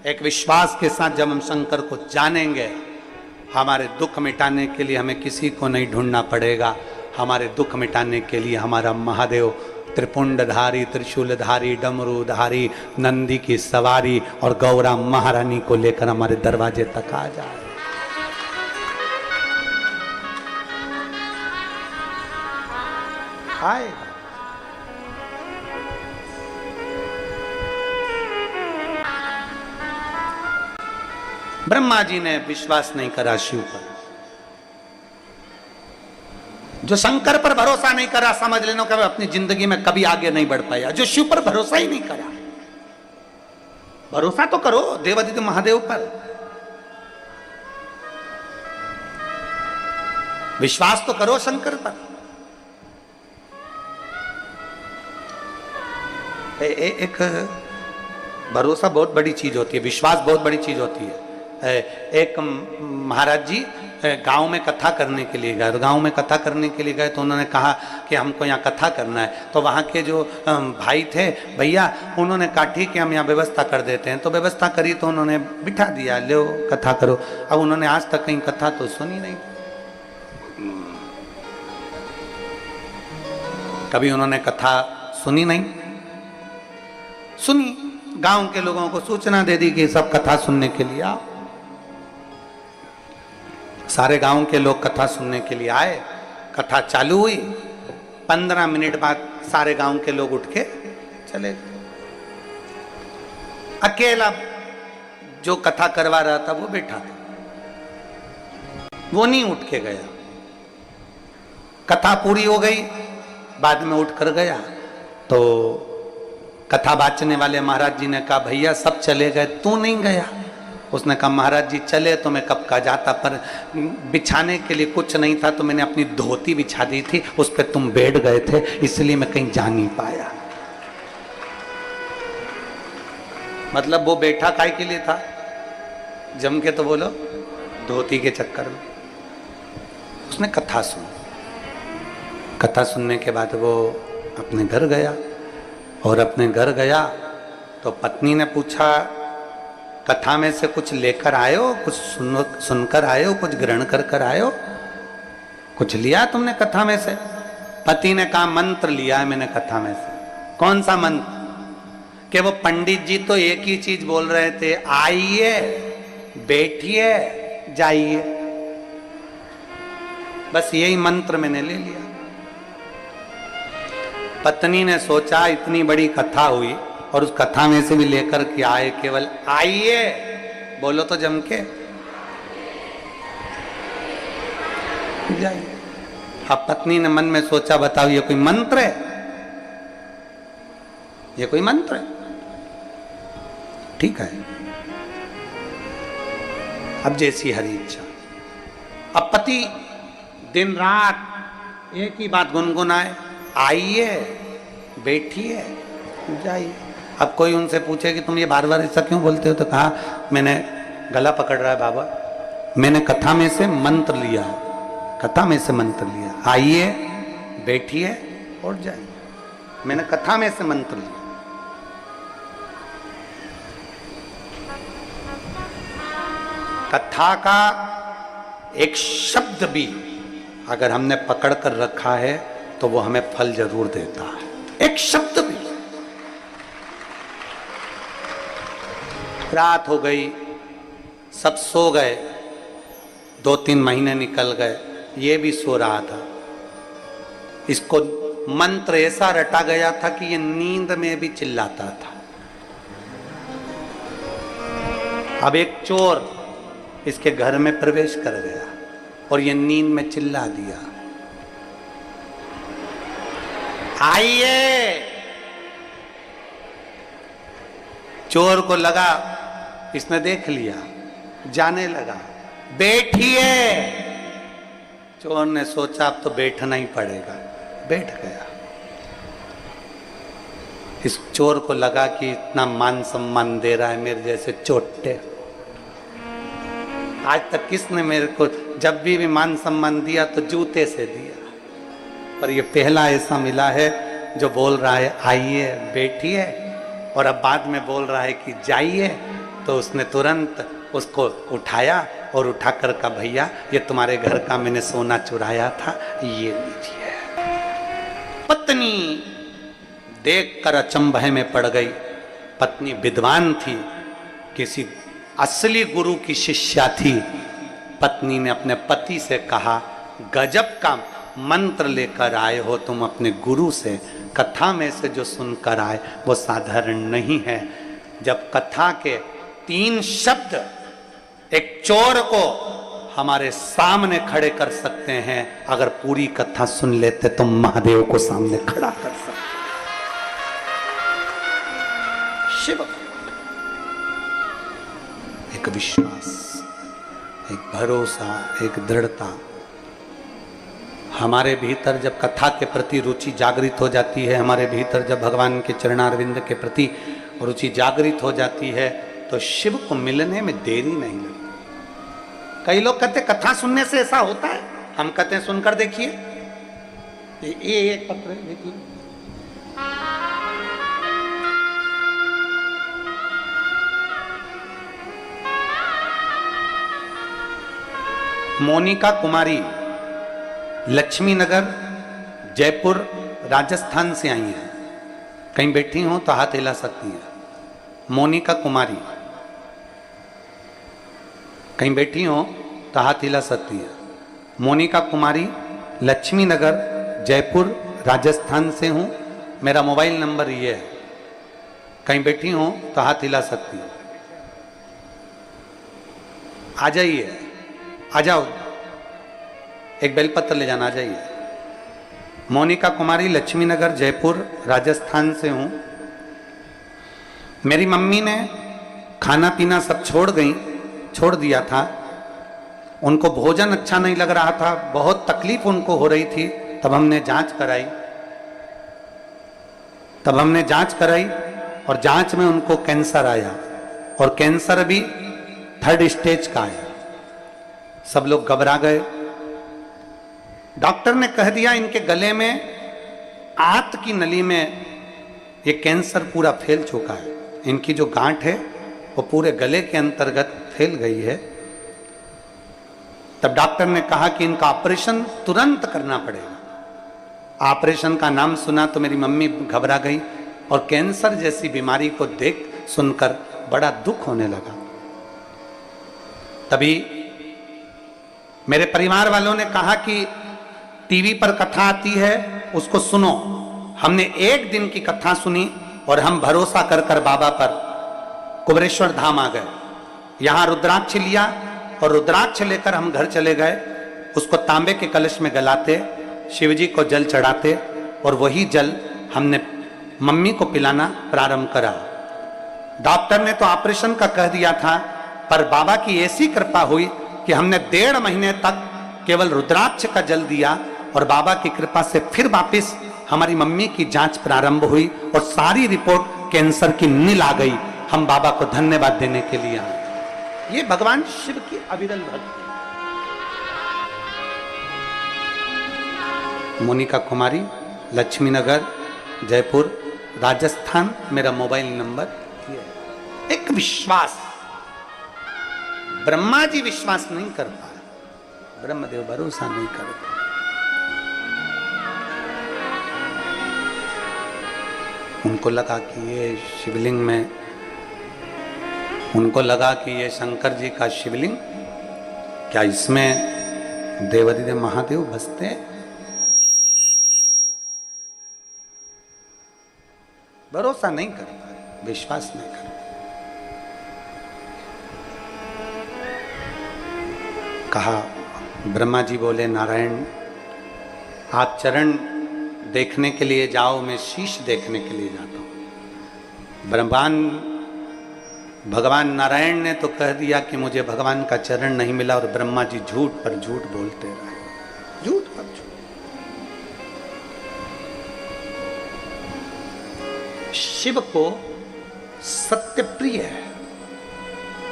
एक विश्वास के साथ जब हम शंकर को जानेंगे, हमारे दुख मिटाने के लिए हमें किसी को नहीं ढूंढना पड़ेगा। हमारे दुख मिटाने के लिए हमारा महादेव त्रिपुंडधारी, त्रिशूलधारी, डमरूधारी, नंदी की सवारी और गौरा महारानी को लेकर हमारे दरवाजे तक आ जाए। आएगा। ब्रह्मा जी ने विश्वास नहीं करा शिव पर। जो शंकर पर भरोसा नहीं करा, समझ लेना कि अपनी जिंदगी में कभी आगे नहीं बढ़ पाया। जो शिव पर भरोसा ही नहीं करा, भरोसा तो करो देवादित्य महादेव पर, विश्वास तो करो शंकर पर। एक भरोसा बहुत बड़ी चीज होती है, विश्वास बहुत बड़ी चीज होती है। एक महाराज जी गांव में कथा करने के लिए गए, तो गांव में कथा करने के लिए गए तो उन्होंने कहा कि हमको यहाँ कथा करना है। तो वहाँ के जो भाई थे भैया, उन्होंने कहा ठीक है हम यहाँ व्यवस्था कर देते हैं। तो व्यवस्था करी तो उन्होंने बिठा दिया, लो कथा करो। अब उन्होंने आज तक कहीं कथा तो सुनी नहीं, कभी उन्होंने कथा सुनी नहीं। सुनी, गांव के लोगों को सूचना दे दी कि सब कथा सुनने के लिए आओ। सारे गांव के लोग कथा सुनने के लिए आए। कथा चालू हुई, 15 मिनट बाद सारे गांव के लोग उठ के चले गए। अकेला जो कथा करवा रहा था वो बैठा था, वो नहीं उठ के गया। कथा पूरी हो गई, बाद में उठ कर गया तो कथा बाचने वाले महाराज जी ने कहा भैया सब चले गए, तू नहीं गया। उसने कहा महाराज जी चले तो मैं कब का जाता, पर बिछाने के लिए कुछ नहीं था तो मैंने अपनी धोती बिछा दी थी, उस पर तुम बैठ गए थे, इसलिए मैं कहीं जा नहीं पाया। मतलब वो बैठा काय के लिए था, जम के तो बोलो, धोती के चक्कर में। उसने कथा सुनी, कथा सुनने के बाद वो अपने घर गया। और अपने घर गया तो पत्नी ने पूछा कथा में से कुछ लेकर आए हो, कुछ सुनकर आए हो, कुछ ग्रहण कर कर आए हो, कुछ लिया तुमने कथा में से? पति ने कहा मंत्र लिया है मैंने कथा में से। कौन सा मंत्र? कि वो पंडित जी तो एक ही चीज बोल रहे थे, आइए बैठिए जाइए, बस यही मंत्र मैंने ले लिया। पत्नी ने सोचा इतनी बड़ी कथा हुई और उस कथा में से भी लेकर के आए केवल आइए, बोलो तो जम के जाइए। अब पत्नी ने मन में सोचा बताओ ये कोई मंत्र है? ये कोई मंत्र है? ठीक है, अब जैसी हरी इच्छा। अब पति दिन रात एक ही बात गुनगुनाए, आइए बैठिए जाइए। अब कोई उनसे पूछे कि तुम ये बार बार ऐसा क्यों बोलते हो, तो कहा मैंने गला पकड़ रहा है बाबा, मैंने कथा में से मंत्र लिया, कथा में से मंत्र लिया, आइए बैठिए और जाइए, मैंने कथा में से मंत्र लिया। कथा का एक शब्द भी अगर हमने पकड़ कर रखा है तो वो हमें फल जरूर देता है। एक शब्द भी। रात हो गई, सब सो गए, 2-3 महीने निकल गए, ये भी सो रहा था। इसको मंत्र ऐसा रटा गया था कि ये नींद में भी चिल्लाता था। अब एक चोर इसके घर में प्रवेश कर गया और ये नींद में चिल्ला दिया, आइए। चोर को लगा इसने देख लिया, जाने लगा, बैठिए। चोर ने सोचा अब तो बैठना ही पड़ेगा, बैठ गया। इस चोर को लगा कि इतना मान सम्मान दे रहा है मेरे जैसे चोटे। आज तक किसने मेरे को जब भी मान सम्मान दिया तो जूते से दिया, पर ये पहला ऐसा मिला है जो बोल रहा है आइए बैठिए, और अब बाद में बोल रहा है कि जाइए। तो उसने तुरंत उसको उठाया और उठाकर कहा, भैया ये तुम्हारे घर का मैंने सोना चुराया था, ये लीजिए। पत्नी देखकर अचंभे में पड़ गई। पत्नी विद्वान थी, किसी असली गुरु की शिष्या थी। पत्नी ने अपने पति से कहा, गजब का मंत्र लेकर आए हो तुम अपने गुरु से, कथा में से जो सुनकर आए वो साधारण नहीं है। जब कथा के 3 शब्द एक चोर को हमारे सामने खड़े कर सकते हैं, अगर पूरी कथा सुन लेते तो महादेव को सामने खड़ा कर सकते। शिव, एक विश्वास, एक भरोसा, एक दृढ़ता। हमारे भीतर जब कथा के प्रति रुचि जागृत हो जाती है, हमारे भीतर जब भगवान के चरणारविंद के प्रति रुचि जागृत हो जाती है, तो शिव को मिलने में देरी नहीं लगती। कई लोग कहते कथा सुनने से ऐसा होता है, हम कहते हैं सुनकर देखिए। ये एक पत्र देखिए, मोनिका कुमारी लक्ष्मी नगर जयपुर राजस्थान से आई हैं। कहीं बैठी हो तो हाथ हिला सकती हैं। मोनिका कुमारी कहीं बैठी हो तो हाथ हिला सकती है। मोनिका कुमारी लक्ष्मी नगर जयपुर राजस्थान से हूँ, मेरा मोबाइल नंबर ये है। कहीं बैठी हो तो हाथ हिला सकती है। आ जाइए, आ जाओ, एक बेलपत्र ले जाना, आ जाइए। मोनिका कुमारी लक्ष्मी नगर जयपुर राजस्थान से हूँ। मेरी मम्मी ने खाना पीना सब छोड़ दिया था। उनको भोजन अच्छा नहीं लग रहा था, बहुत तकलीफ उनको हो रही थी। तब हमने जांच कराई और जांच में उनको कैंसर आया, और कैंसर भी 3rd स्टेज का आया। सब लोग घबरा गए। डॉक्टर ने कह दिया इनके गले में, आंत की नली में ये कैंसर पूरा फैल चुका है। इनकी जो गांठ है वो पूरे गले के अंतर्गत फैल गई है। तब डॉक्टर ने कहा कि इनका ऑपरेशन तुरंत करना पड़ेगा। ऑपरेशन का नाम सुना तो मेरी मम्मी घबरा गई, और कैंसर जैसी बीमारी को देख सुनकर बड़ा दुख होने लगा। तभी मेरे परिवार वालों ने कहा कि टीवी पर कथा आती है, उसको सुनो। हमने 1 दिन की कथा सुनी और हम भरोसा कर बाबा पर कुबरेश्वर धाम आ गए। यहाँ रुद्राक्ष लिया और रुद्राक्ष लेकर हम घर चले गए। उसको तांबे के कलश में गलाते, शिवजी को जल चढ़ाते, और वही जल हमने मम्मी को पिलाना प्रारंभ करा। डॉक्टर ने तो ऑपरेशन का कह दिया था, पर बाबा की ऐसी कृपा हुई कि हमने 1.5 महीने तक केवल रुद्राक्ष का जल दिया, और बाबा की कृपा से फिर वापस हमारी मम्मी की जांच प्रारंभ हुई और सारी रिपोर्ट कैंसर की नील आ गई। हम बाबा को धन्यवाद देने के लिए आए। ये भगवान शिव की अविरल भक्ति। मोनिका कुमारी लक्ष्मी नगर जयपुर राजस्थान, मेरा मोबाइल नंबर ये है। एक विश्वास, ब्रह्मा जी विश्वास नहीं कर पाए, ब्रह्मदेव भरोसा नहीं करते। उनको लगा कि ये शिवलिंग में, उनको लगा कि ये शंकर जी का शिवलिंग, क्या इसमें देवाधिदेव महादेव बसते हैं? भरोसा नहीं कर पा रहे, विश्वास नहीं कर पा। कहा, ब्रह्मा जी बोले, नारायण आप चरण देखने के लिए जाओ, मैं शीश देखने के लिए जाता हूं। भगवान नारायण ने तो कह दिया कि मुझे भगवान का चरण नहीं मिला, और ब्रह्मा जी झूठ पर झूठ बोलते रहे, झूठ पर झूठ। शिव को सत्य प्रिय है,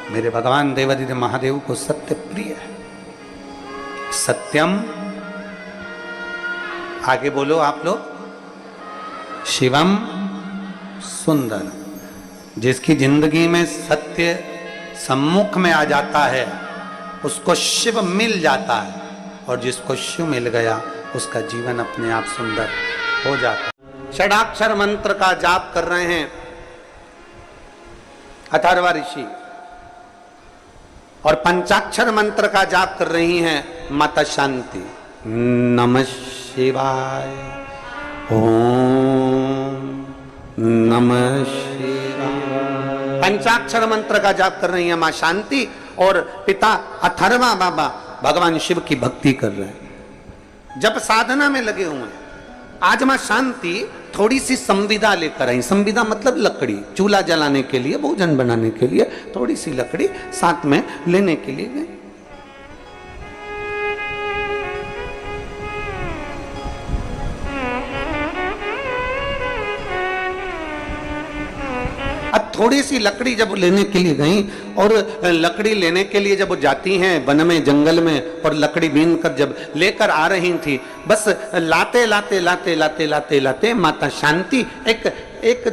मेरे भगवान देवाधिदेव महादेव को सत्य प्रिय है। सत्यम, आगे बोलो आप लोग, शिवम सुंदर। जिसकी जिंदगी में सत्य सम्मुख में आ जाता है उसको शिव मिल जाता है, और जिसको शिव मिल गया उसका जीवन अपने आप सुंदर हो जाता है। षडाक्षर मंत्र का जाप कर रहे हैं अथर्वा ऋषि, और पंचाक्षर मंत्र का जाप कर रही हैं माता शांति। नमः शिवाय, ओम नमः शिवाय। पंचाक्षर मंत्र का जाप कर रही है मां शांति, और पिता अथर्वा बाबा भगवान शिव की भक्ति कर रहे हैं, जब साधना में लगे हुए हैं। आज मां शांति थोड़ी सी संविदा लेकर आई। संविदा मतलब लकड़ी, चूल्हा जलाने के लिए, भोजन बनाने के लिए थोड़ी सी लकड़ी साथ में लेने के लिए गए। अब थोड़ी सी लकड़ी जब लेने के लिए गई, और लकड़ी लेने के लिए जब जाती हैं वन में, जंगल में, और लकड़ी बीन कर जब लेकर आ रही थी, बस लाते लाते लाते लाते लाते लाते माता शांति एक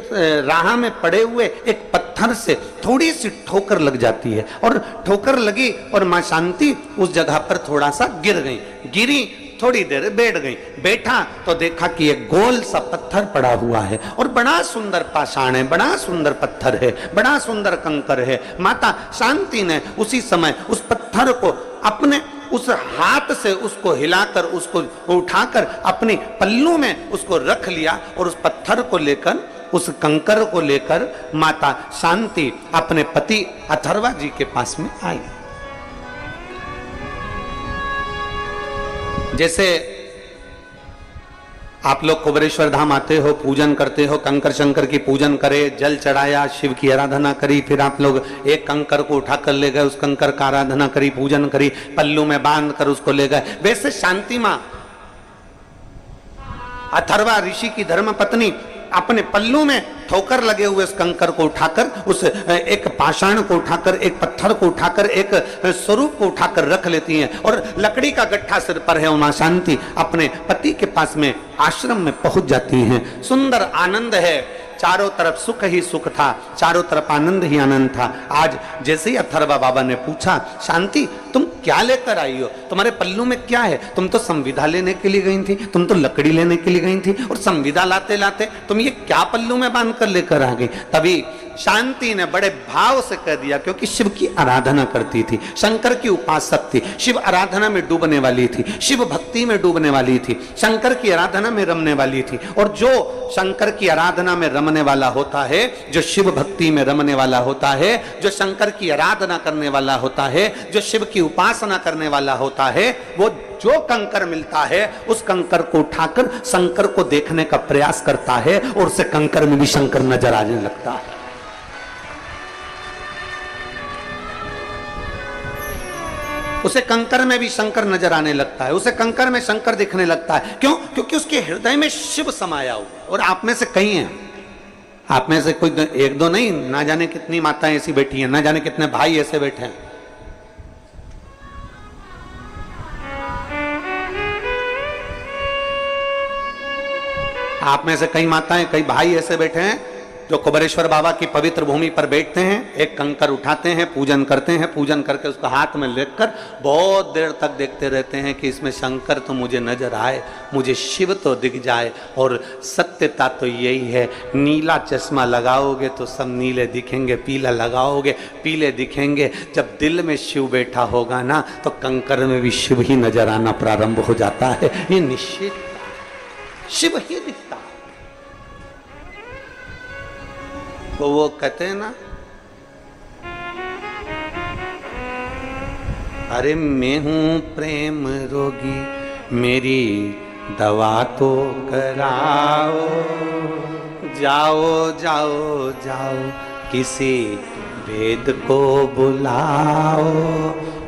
राह में पड़े हुए एक पत्थर से थोड़ी सी ठोकर लग जाती है, और ठोकर लगी और मां शांति उस जगह पर थोड़ा सा गिर गई। गिरी, थोड़ी देर बैठ गई। बैठा तो देखा कि एक गोल सा पत्थर पड़ा हुआ है, और बड़ा सुंदर पाषाण है, बड़ा सुंदर पत्थर है, बड़ा सुंदर कंकर है। माता शांति ने उसी समय उस पत्थर को अपने उस हाथ से उसको हिलाकर, उसको उठाकर अपने पल्लू में उसको रख लिया, और उस पत्थर को लेकर, उस कंकर को लेकर माता शांति अपने पति अथर्वा जी के पास में आई। जैसे आप लोग कुबेरेश्वर धाम आते हो, पूजन करते हो, कंकर शंकर की पूजन करे, जल चढ़ाया, शिव की आराधना करी, फिर आप लोग एक कंकर को उठाकर ले गए, उस कंकर का आराधना करी, पूजन करी, पल्लू में बांध कर उसको ले गए। वैसे शांति मां अथर्वा ऋषि की धर्म पत्नी अपने पल्लू में ठोकर लगे हुए उस कंकर को उठाकर, उस एक पाषाण को उठाकर, एक पत्थर को उठाकर, एक स्वरूप को उठाकर रख लेती हैं, और लकड़ी का गट्ठा सिर पर है। मां शांति अपने पति के पास में आश्रम में पहुंच जाती हैं। सुंदर आनंद है, चारों तरफ सुख ही सुख था, चारों तरफ आनंद ही आनंद था। आज जैसे ही अथर्वा बाबा ने पूछा, शांति तुम क्या लेकर आई हो, तुम्हारे पल्लू में क्या है? तुम तो संविदा लेने के लिए गई थी, तुम तो लकड़ी लेने के लिए गई थी, और संविदा लाते लाते तुम ये क्या पल्लू में बांध कर लेकर आ गई? तभी शांति ने बड़े भाव से कह दिया, क्योंकि शिव की आराधना करती थी, शंकर की उपासक थी, शिव आराधना में डूबने वाली थी, शिव भक्ति में डूबने वाली थी, शंकर की आराधना में रमने वाली थी। और जो शंकर की आराधना में रमने वाला होता है, जो शिव भक्ति में रमने वाला होता है, जो शंकर की आराधना करने वाला होता है, जो शिव की उपासना करने वाला होता है, वो जो कंकर मिलता है उस कंकर को उठाकर शंकर को देखने का प्रयास करता है, और उसे कंकर में भी शंकर नजर आने लगता है। उसे कंकर में भी शंकर नजर आने लगता है, उसे कंकर में शंकर दिखने लगता है। क्यों? क्योंकि उसके हृदय में शिव समाया हुआ। और आप में से कई हैं, आप में से कोई एक दो नहीं, ना जाने कितनी माताएं ऐसी बैठी हैं, ना जाने कितने भाई ऐसे बैठे हैं। आप में से कई माताएं, कई भाई ऐसे बैठे हैं जो कुबेरेश्वर बाबा की पवित्र भूमि पर बैठते हैं, एक कंकर उठाते हैं, पूजन करते हैं, पूजन करके उसको हाथ में लेकर बहुत देर तक देखते रहते हैं कि इसमें शंकर तो मुझे नजर आए, मुझे शिव तो दिख जाए। और सत्यता तो यही है, नीला चश्मा लगाओगे तो सब नीले दिखेंगे, पीला लगाओगे पीले दिखेंगे। जब दिल में शिव बैठा होगा ना तो कंकर में भी शिव ही नजर आना प्रारंभ हो जाता है। ये निश्चित शिव ही दिखता है। तो वो कहते हैं ना, अरे मैं हूं प्रेम रोगी, मेरी दवा तो कराओ, जाओ जाओ जाओ किसी वेद को बुलाओ,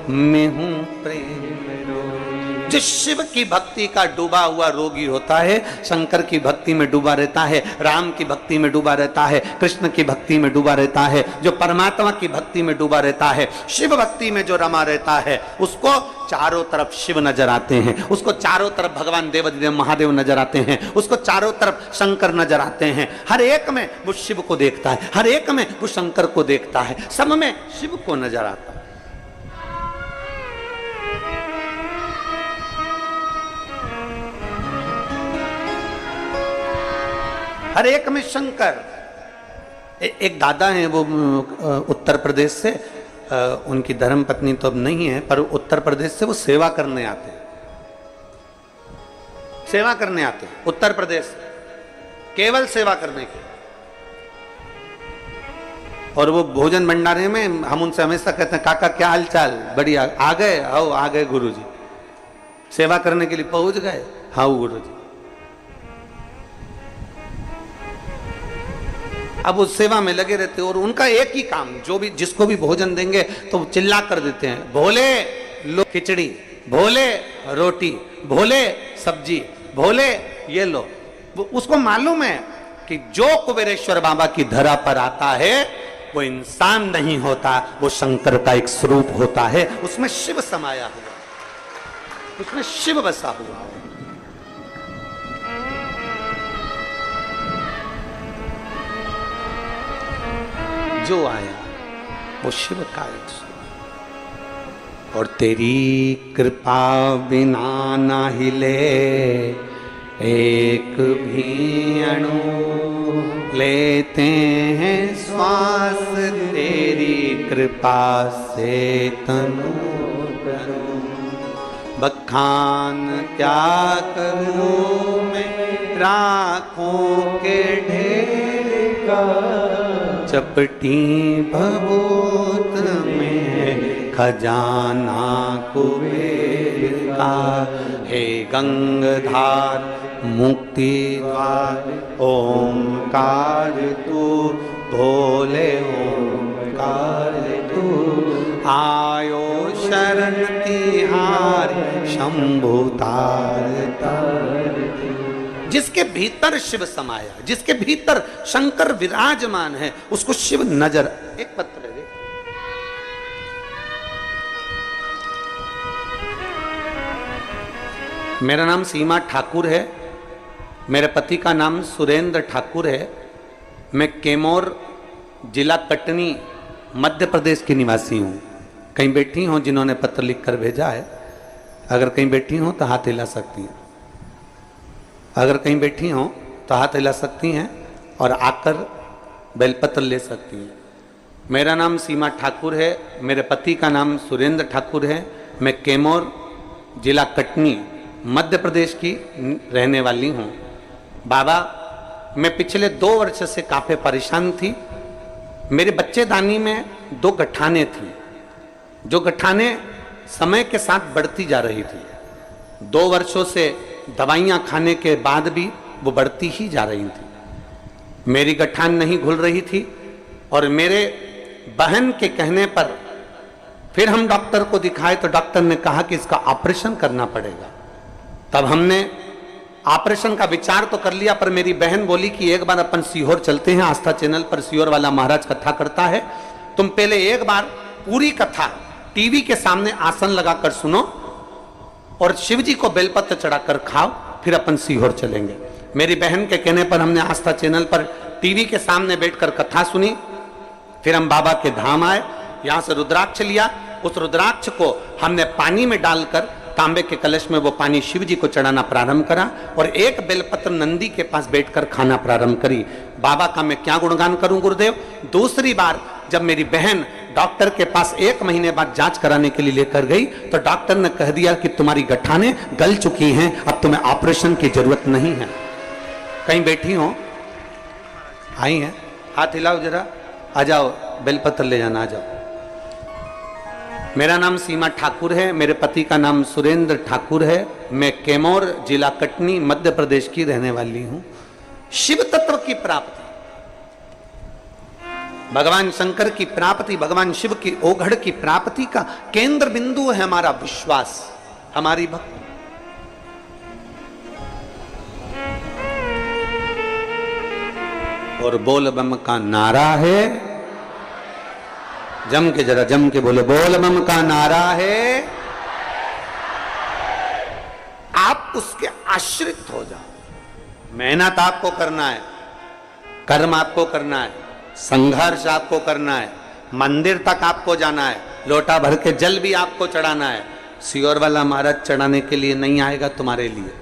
मैं हूं प्रेम रोगी। जो शिव की भक्ति का डूबा हुआ रोगी होता है, शंकर की भक्ति में डूबा रहता है, राम की भक्ति में डूबा रहता है, कृष्ण की भक्ति में डूबा रहता है, जो परमात्मा की भक्ति में डूबा रहता है, शिव भक्ति में जो रमा रहता है, उसको चारों तरफ शिव नजर आते हैं, उसको चारों तरफ भगवान देवाधिदेव महादेव नजर आते हैं, उसको चारों तरफ शंकर नजर आते हैं। हर एक में वो शिव को देखता है, हर एक में वो शंकर को देखता है, सब में शिव को नजर आता है। हर एक में शंकर। एक दादा हैं, वो उत्तर प्रदेश से, उनकी धर्म पत्नी तो अब नहीं है, पर उत्तर प्रदेश से वो सेवा करने आते हैं, सेवा करने आते हैं उत्तर प्रदेश, केवल सेवा करने के। और वो भोजन भंडारे में हम उनसे हमेशा कहते हैं, काका क्या हाल चाल, बढ़िया, आ गए? आओ आ गए गुरुजी, सेवा करने के लिए पहुंच गए? हाँ गुरुजी। अब वो सेवा में लगे रहते और उनका एक ही काम, जो भी जिसको भी भोजन देंगे तो चिल्ला कर देते हैं, भोले लो खिचड़ी, भोले रोटी, भोले सब्जी, भोले ये लो। उसको मालूम है कि जो कुबेरेश्वर बाबा की धरा पर आता है वो इंसान नहीं होता, वो शंकर का एक स्वरूप होता है, उसमें शिव समाया हुआ, उसमें शिव बसा हुआ। जो आया वो शिव का एक स्वरूप। और तेरी कृपा बिना ना हिले एक भी अणु, लेते हैं श्वास तेरी कृपा से तनु तनु। बखान क्या करूं मैं राखों के ढेर का, चपटी भभूत में खजाना कुबेर का। हे गंगाधार मुक्ति द्वार ओंकार तू, भोले ओंकार तू। आयो शरण तिहार शंभु तार तार। जिसके भीतर शिव समाया, जिसके भीतर शंकर विराजमान है, उसको शिव नजर। एक पत्र है, मेरा नाम सीमा ठाकुर है, मेरे पति का नाम सुरेंद्र ठाकुर है। मैं कैमोर जिला कटनी मध्य प्रदेश की निवासी हूँ। कहीं बैठी हो जिन्होंने पत्र लिखकर भेजा है, अगर कहीं बैठी हो तो हाथ हिला सकती हैं, अगर कहीं बैठी हो तो हाथ हिला सकती हैं और आकर बेलपत्र ले सकती हैं। मेरा नाम सीमा ठाकुर है, मेरे पति का नाम सुरेंद्र ठाकुर है। मैं कैमोर जिला कटनी मध्य प्रदेश की रहने वाली हूँ। बाबा, मैं पिछले 2 वर्ष से काफ़ी परेशान थी। मेरे बच्चेदानी में 2 गठाने थी, जो गठाने समय के साथ बढ़ती जा रही थी। 2 वर्षों से दवाइयाँ खाने के बाद भी वो बढ़ती ही जा रही थी। मेरी गठान नहीं घुल रही थी और मेरे बहन के कहने पर फिर हम डॉक्टर को दिखाए तो डॉक्टर ने कहा कि इसका ऑपरेशन करना पड़ेगा। तब हमने ऑपरेशन का विचार तो कर लिया, पर मेरी बहन बोली कि एक बार अपन सीहोर चलते हैं, आस्था चैनल पर सीहोर वाला महाराज कथा करता है, तुम पहले एक बार पूरी कथा टीवी के सामने आसन लगाकर सुनो और शिव जी को बेलपत्र चढ़ाकर खाओ, फिर अपन सीहोर चलेंगे। मेरी बहन के कहने पर हमने आस्था चैनल पर टीवी के सामने बैठकर कथा सुनी। फिर हम बाबा के धाम आए, यहां से रुद्राक्ष लिया, उस रुद्राक्ष को हमने पानी में डालकर तांबे के कलश में वो पानी शिव जी को चढ़ाना प्रारंभ करा और एक बेलपत्र नंदी के पास बैठकर खाना प्रारंभ करी। बाबा का मैं क्या गुणगान करूं गुरुदेव। दूसरी बार जब मेरी बहन डॉक्टर के पास 1 महीने बाद जांच कराने के लिए लेकर गई तो डॉक्टर ने कह दिया कि तुम्हारी गठाने गल चुकी हैं, अब तुम्हें ऑपरेशन की जरूरत नहीं है। कहीं बैठी हो, आई हैं, हाथ हिलाओ जरा, आ जाओ, बेलपत्र ले जाना, आ जाओ। मेरा नाम सीमा ठाकुर है, मेरे पति का नाम सुरेंद्र ठाकुर है। मैं कैमूर जिला कटनी मध्य प्रदेश की रहने वाली हूं। शिव तत्व की प्राप्ति, भगवान शंकर की प्राप्ति, भगवान शिव की ओघड़ की प्राप्ति का केंद्र बिंदु है हमारा विश्वास, हमारी भक्ति। और बोल बम का नारा है, जम के जरा जम के बोले, बोल बम का नारा है। आप उसके आश्रित हो जाओ। मेहनत आपको करना है, कर्म आपको करना है, संघर्ष आपको करना है, मंदिर तक आपको जाना है, लोटा भर के जल भी आपको चढ़ाना है। सियोर वाला महाराज चढ़ाने के लिए नहीं आएगा तुम्हारे लिए।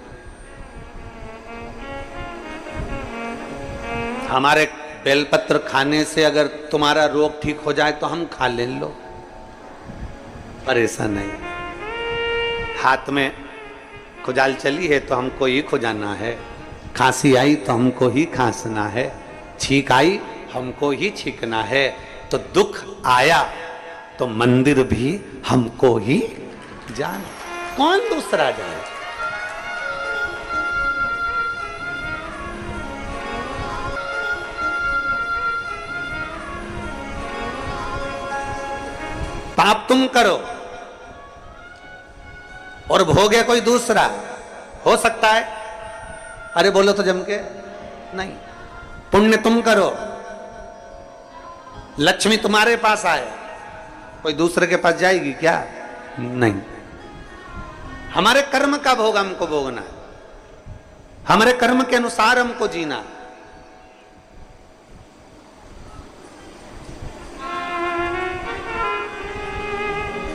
हमारे बेलपत्र खाने से अगर तुम्हारा रोग ठीक हो जाए तो हम खा ले लो, पर ऐसा नहीं। हाथ में खुजाल चली है तो हमको ही खुजाना है, खांसी आई तो हमको ही खांसना है, छींक आई हमको ही छींकना है। तो दुख आया तो मंदिर भी हमको ही जाना, कौन दूसरा जाए। पाप तुम करो और भोगे कोई दूसरा, हो सकता है। अरे बोलो तो जम के नहीं। पुण्य तुम करो, लक्ष्मी तुम्हारे पास आए, कोई दूसरे के पास जाएगी क्या? नहीं। हमारे कर्म का भोग हमको भोगना है, हमारे कर्म के अनुसार हमको जीना।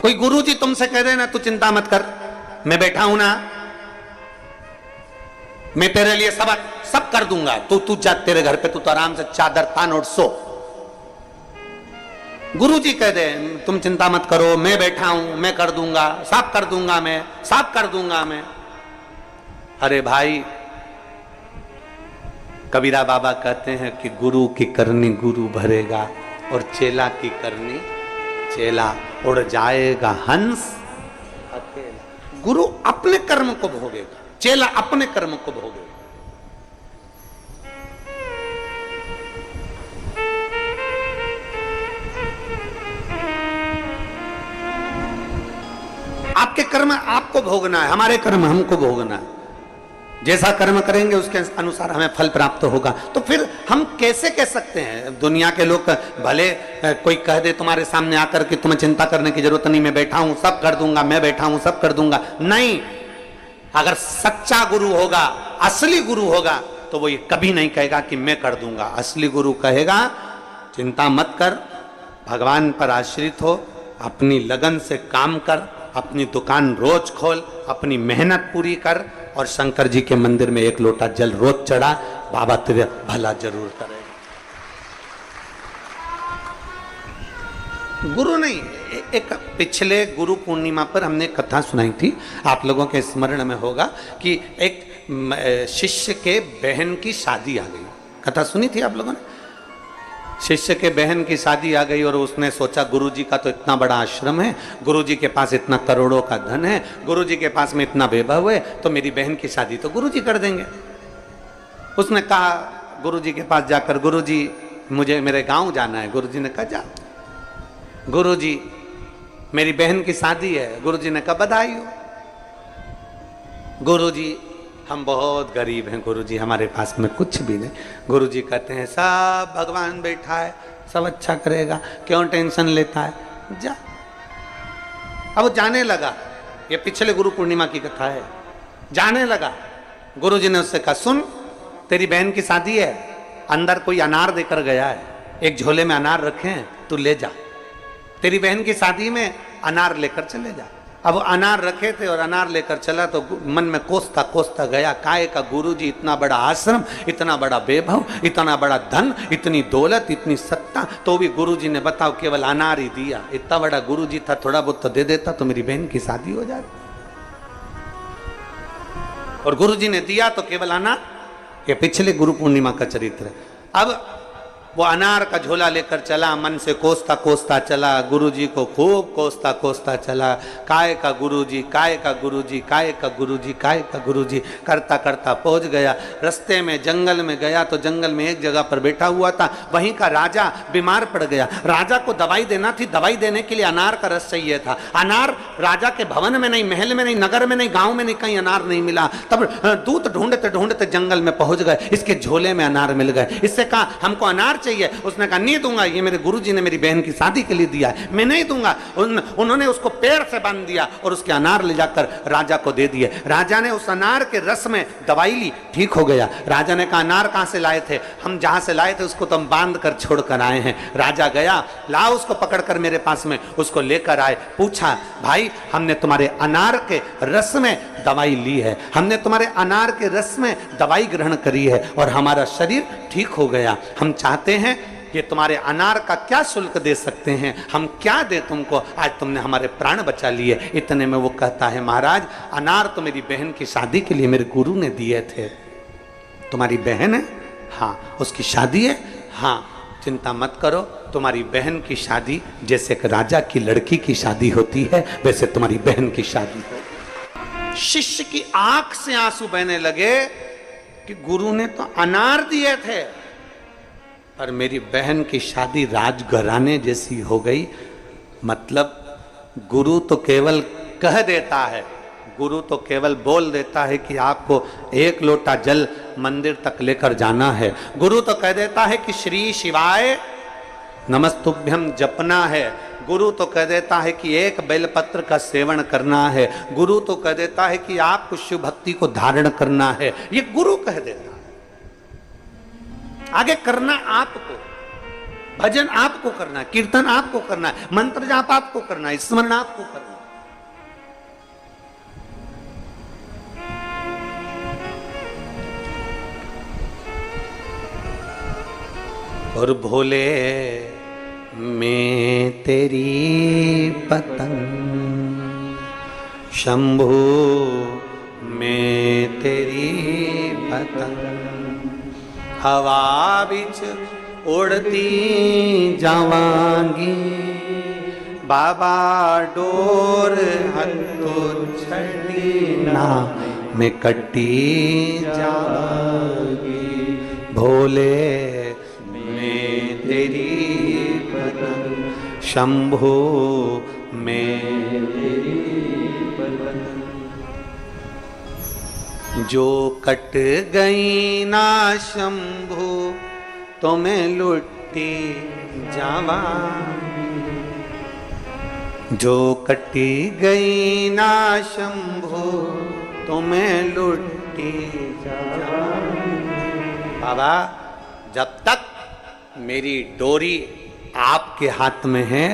कोई गुरुजी तुमसे कह रहे ना तू चिंता मत कर, मैं बैठा हूं ना, मैं तेरे लिए सब कर दूंगा, तू जा तेरे घर पे, तू तो आराम से चादर तान और सो। गुरुजी कह दे तुम चिंता मत करो, मैं बैठा हूं, मैं कर दूंगा, सब कर दूंगा, मैं सब कर दूंगा मैं। अरे भाई, कबीरा बाबा कहते हैं कि गुरु की करनी गुरु भरेगा और चेला की करनी चेला, उड़ जाएगा हंस अकेला। गुरु अपने कर्म को भोगेगा, चेला अपने कर्म को भोगेगा। आपके कर्म आपको भोगना है, हमारे कर्म हमको भोगना है। जैसा कर्म करेंगे उसके अनुसार हमें फल प्राप्त होगा। तो फिर हम कैसे कह सकते हैं? दुनिया के लोग भले कोई कह दे तुम्हारे सामने आकर कि तुम्हें चिंता करने की जरूरत नहीं, मैं बैठा हूं सब कर दूंगा, मैं बैठा हूं सब कर दूंगा, नहीं। अगर सच्चा गुरु होगा, असली गुरु होगा, तो वो ये कभी नहीं कहेगा कि मैं कर दूंगा। असली गुरु कहेगा चिंता मत कर, भगवान पर आश्रित हो, अपनी लगन से काम कर, अपनी दुकान रोज खोल, अपनी मेहनत पूरी कर और शंकर जी के मंदिर में 1 लोटा जल रोज चढ़ा, बाबा तेरे भला जरूर करेगा। गुरु नहीं। एक पिछले गुरु पूर्णिमा पर हमने कथा सुनाई थी, आप लोगों के स्मरण में होगा कि एक शिष्य के बहन की शादी आ गई। कथा सुनी थी आप लोगों ने? शिष्य के बहन की शादी आ गई और उसने सोचा गुरुजी का तो इतना बड़ा आश्रम है, गुरुजी के पास इतना करोड़ों का धन है, गुरुजी के पास में इतना वैभव है, तो मेरी बहन की शादी तो गुरुजी कर देंगे। उसने कहा गुरुजी के पास जाकर, गुरुजी मुझे मेरे गांव जाना है। गुरुजी ने कहा जा। गुरुजी मेरी बहन की शादी है। गुरुजी ने कहा बधाई हो। गुरुजी हम बहुत गरीब हैं गुरुजी, हमारे पास में कुछ भी नहीं। गुरुजी कहते हैं सब भगवान बैठा है, सब अच्छा करेगा, क्यों टेंशन लेता है, जा। अब वो जाने लगा, ये पिछले गुरु पूर्णिमा की कथा है। जाने लगा, गुरुजी ने उससे कहा सुन तेरी बहन की शादी है, अंदर कोई अनार देकर गया है, एक झोले में अनार रखे हैं, तू ले जा, तेरी बहन की शादी में अनार लेकर चले जा। अब अनार रखे थे और अनार लेकर चला तो मन में कोसता कोसता गया, काय का गुरुजी, इतना बड़ा आश्रम, इतना बड़ा वैभव, इतना बड़ा धन, इतनी दौलत, इतनी सत्ता, तो भी गुरुजी ने बताओ केवल अनार ही दिया। इतना बड़ा गुरुजी था, थोड़ा बहुत तो दे देता तो मेरी बहन की शादी हो जाती। और गुरुजी ने दिया तो केवल अनार। ये पिछले गुरु पूर्णिमा का चरित्र है। अब वो अनार का झोला लेकर चला, मन से कोसता कोसता चला, गुरुजी को खूब कोसता कोसता चला, काय का गुरुजी, काय का गुरुजी, काय का गुरुजी, काय का गुरुजी करता करता पहुंच गया। रास्ते में जंगल में गया तो जंगल में एक जगह पर बैठा हुआ था, वहीं का राजा बीमार पड़ गया। राजा को दवाई देना थी, दवाई देने के लिए अनार का रस चाहिए था। अनार राजा के भवन में नहीं, महल में नहीं, नगर में नहीं, गाँव में नहीं, कहीं अनार नहीं मिला। तब दूत ढूंढते ढूंढते जंगल में पहुंच गए, इसके झोले में अनार मिल गए। इससे कहा हमको अनार चाहिए। उसने कहा नहीं दूंगा, ये मेरे गुरुजी ने मेरी बहन की शादी के लिए दिया है, मैं नहीं दूंगा। उन्होंने उसको पेड़ से बांध दिया और उसके अनार ले जाकर राजा को दे दिए। राजा ने उस अनार के रस में दवाई ली, ठीक हो गया। राजा ने कहा अनार कहां से लाए थे? हम जहां से लाए थे उसको तो हम बांध कर छोड़ कर आए हैं। राजा गया, ला उसको पकड़कर मेरे पास में, उसको लेकर आए। पूछा भाई हमने तुम्हारे अनार के रस में दवाई ली है, हमने तुम्हारे अनार के रस में दवाई ग्रहण करी है और हमारा शरीर ठीक हो गया। हम चाहते हैं कि तुम्हारे अनार का क्या शुल्क दे सकते हैं, हम क्या दे तुमको, आज तुमने हमारे प्राण बचा लिए। इतने में वो कहता है महाराज अनार तो मेरी बहन की शादी के लिए मेरे गुरु ने दिए थे। तुम्हारी बहन है? हाँ। उसकी शादी है? हाँ। चिंता मत करो, तुम्हारी बहन की शादी जैसे एक राजा की लड़की की शादी होती है वैसे तुम्हारी बहन की शादी हो। शिष्य की आंख से आंसू बहने लगे कि गुरु ने तो अनार दिए थे और मेरी बहन की शादी राजघराने जैसी हो गई। मतलब गुरु तो केवल कह देता है, गुरु तो केवल बोल देता है कि आपको एक लोटा जल मंदिर तक लेकर जाना है। गुरु तो कह देता है कि श्री शिवाय नमस्तुभ्यम जपना है। गुरु तो कह देता है कि एक बेलपत्र का सेवन करना है। गुरु तो कह देता है कि आपको शिव भक्ति को धारण करना है। ये गुरु कह देता है। आगे करना आपको, भजन आपको करना है, कीर्तन आपको करना है, मंत्र जाप आपको करना है, स्मरण आपको करना है। और भोले मैं तेरी पतंग, शंभू मैं तेरी पतंग, हवा बिच उड़ती जावांगी, बाबा डोर हथो छड़ी ना मैं कटी जावांगी। भोले मैं तेरी पतंग, शंभू मैं तेरी पतंग, जो कट गई ना शंभू तो मैं लुटी जावांगी, जो कटी गई ना शंभू तो मैं लुटी जावांगी। बाबा जब तक मेरी डोरी आपके हाथ में है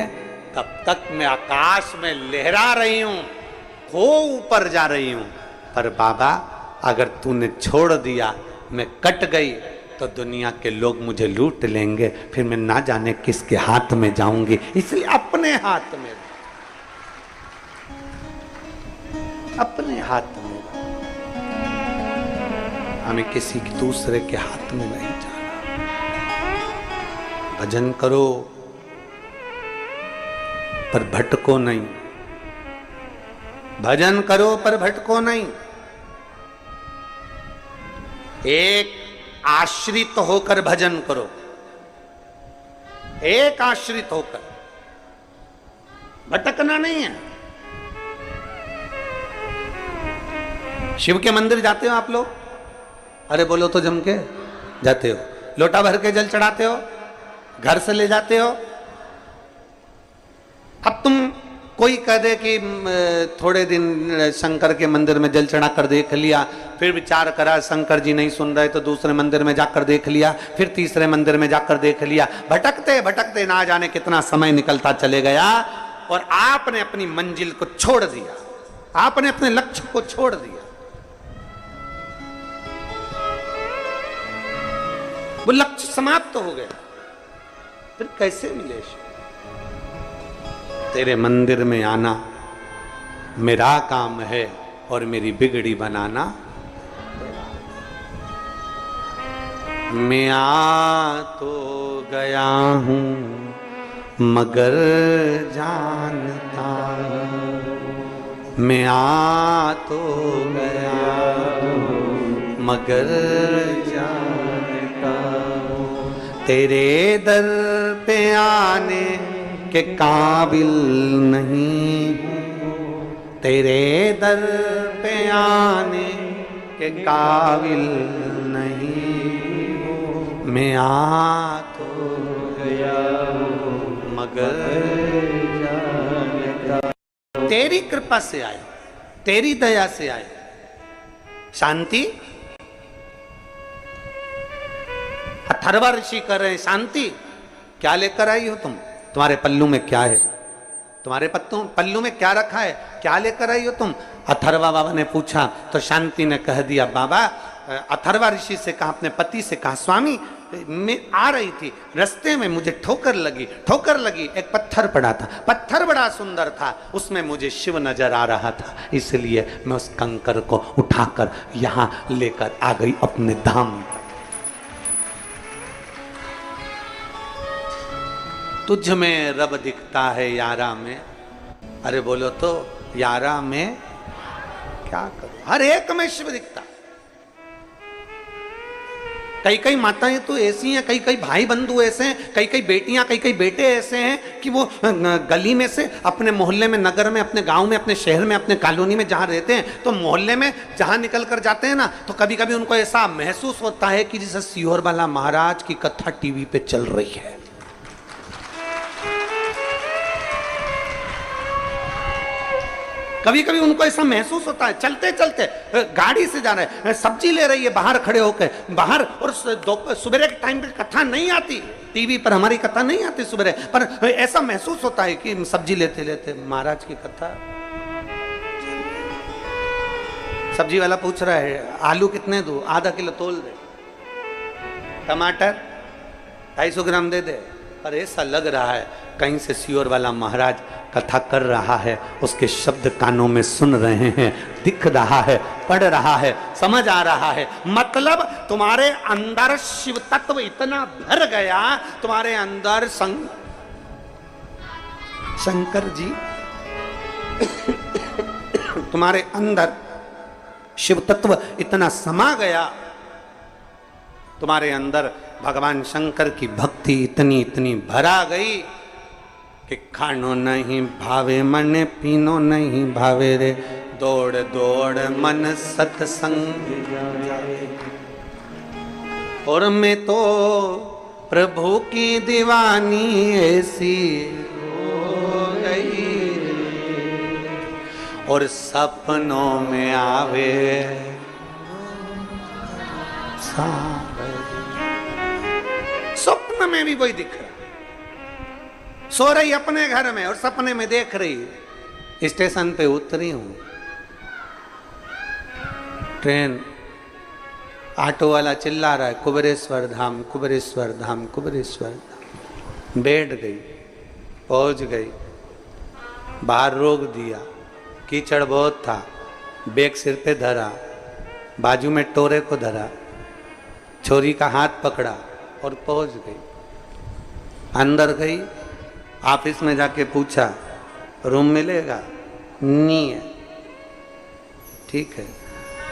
तब तक मैं आकाश में लहरा रही हूं, खो ऊपर जा रही हूं। पर बाबा अगर तूने छोड़ दिया, मैं कट गई तो दुनिया के लोग मुझे लूट लेंगे, फिर मैं ना जाने किसके हाथ में जाऊंगी। इसलिए अपने हाथ में, अपने हाथ में, हमें किसी दूसरे के हाथ में नहीं जाना। भजन करो पर भटको नहीं, भजन करो पर भटको नहीं। एक आश्रित होकर भजन करो, एक आश्रित होकर, भटकना नहीं है। शिव के मंदिर जाते हो आप लोग? अरे बोलो तो जम के जाते हो। लोटा भर के जल चढ़ाते हो, घर से ले जाते हो। अब तुम कोई कोई कह दे कि थोड़े दिन शंकर के मंदिर में जल चढ़ा कर देख लिया, फिर विचार करा शंकर जी नहीं सुन रहे तो दूसरे मंदिर में जाकर देख लिया, फिर तीसरे मंदिर में जाकर देख लिया। भटकते भटकते ना जाने कितना समय निकलता चले गया और आपने अपनी मंजिल को छोड़ दिया, आपने अपने लक्ष्य को छोड़ दिया। वो लक्ष्य समाप्त हो गया, फिर कैसे मिले? तेरे मंदिर में आना मेरा काम है और मेरी बिगड़ी बनाना। मैं आ तो गया हूं मगर जानता हूं, मैं आ तो गया हूं मगर जानता हूं, तेरे दर पे आने के काबिल नहीं हूं, तेरे दर पे आने के काबिल नहीं हूं, मैं आ तो गया मगर तेरी कृपा से आए, तेरी दया से आए। शांति, अथर्वा ऋषि कर रहे हैं, शांति क्या लेकर आई हो तुम? तुम्हारे पल्लू में क्या है? तुम्हारे पल्लू में क्या रखा है? क्या लेकर आई हो तुम? अथर्वा बाबा ने पूछा तो शांति ने कह दिया, बाबा, अथर्वा ऋषि से कहा, अपने पति से कहा, स्वामी मैं आ रही थी, रास्ते में मुझे ठोकर लगी, एक पत्थर पड़ा था, पत्थर बड़ा सुंदर था, उसमें मुझे शिव नजर आ रहा था, इसलिए मैं उस कंकर को उठाकर यहां लेकर आ गई अपने धाम। तुझ में रब दिखता है यारा में। अरे बोलो तो यारा में क्या करूं? हर एक में शिव दिखता। कई कई माताएं तो ऐसी हैं, कई कई भाई बंधु ऐसे हैं, कई कई बेटियां, कई कई बेटे ऐसे हैं कि वो गली में से अपने मोहल्ले में, नगर में, अपने गांव में, अपने शहर में, अपने कॉलोनी में जहां रहते हैं, तो मोहल्ले में जहां निकल कर जाते हैं ना, तो कभी कभी उनको ऐसा महसूस होता है कि जैसे सिहोर वाला महाराज की कथा टीवी पे चल रही है। कभी कभी उनको ऐसा महसूस होता है, चलते चलते गाड़ी से जा रहे हैं, सब्जी ले रही है बाहर खड़े होकर, बाहर, और सुबह के टाइम पे कथा नहीं आती टीवी पर, हमारी कथा नहीं आती सुबह, पर ऐसा महसूस होता है कि सब्जी लेते लेते महाराज की कथा। सब्जी वाला पूछ रहा है, आलू कितने दूं? आधा किलो तोल दे। टमाटर 250 ग्राम दे दे। पर ऐसा लग रहा है कहीं से सियोर वाला महाराज कथा कर रहा है, उसके शब्द कानों में सुन रहे हैं, दिख रहा है, पढ़ रहा है, समझ आ रहा है। मतलब तुम्हारे अंदर शिव तत्व इतना भर गया, तुम्हारे अंदर शंकर जी तुम्हारे अंदर शिव तत्व इतना समा गया, तुम्हारे अंदर भगवान शंकर की भक्ति इतनी इतनी भरा गई कि खानो नहीं भावे मन, पीनो नहीं भावे रे, दौड़ दौड़ मन सत्संग जावे। और मैं तो प्रभु की दीवानी ऐसी हो गई, और सपनों में आवे स्वप्न में भी वही दिख रहा। सो रही अपने घर में और सपने में देख रही। स्टेशन पे उतरी हूं, ट्रेन, ऑटो वाला चिल्ला रहा है, कुबेरेश्वर धाम, कुबेरेश्वर धाम, कुबेरेश्वर धाम। बैठ गई, पहुंच गई, बाहर रोक दिया, कीचड़ बहुत था, बैग सिर पे धरा, बाजू में टोरे को धरा, छोरी का हाथ पकड़ा और पहुंच गई। अंदर गई, ऑफिस में जाके पूछा रूम मिलेगा? नहीं है। ठीक है,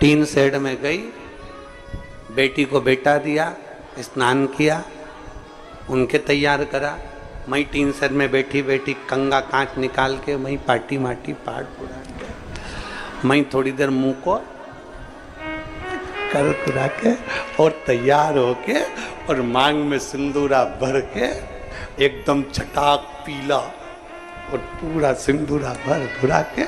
टीन शेड में गई, बेटी को बेटा दिया, स्नान किया, उनके तैयार करा। मैं टीन शेड में बैठी बैठी कंगा कांच निकाल के वहीं पाटी माटी पाट पुरा के, मैं थोड़ी देर मुंह को कर कुरा के और तैयार होके और मांग में सिंदूरा भर के एकदम चटाक पीला और पूरा सिंदूरा भर भुरा के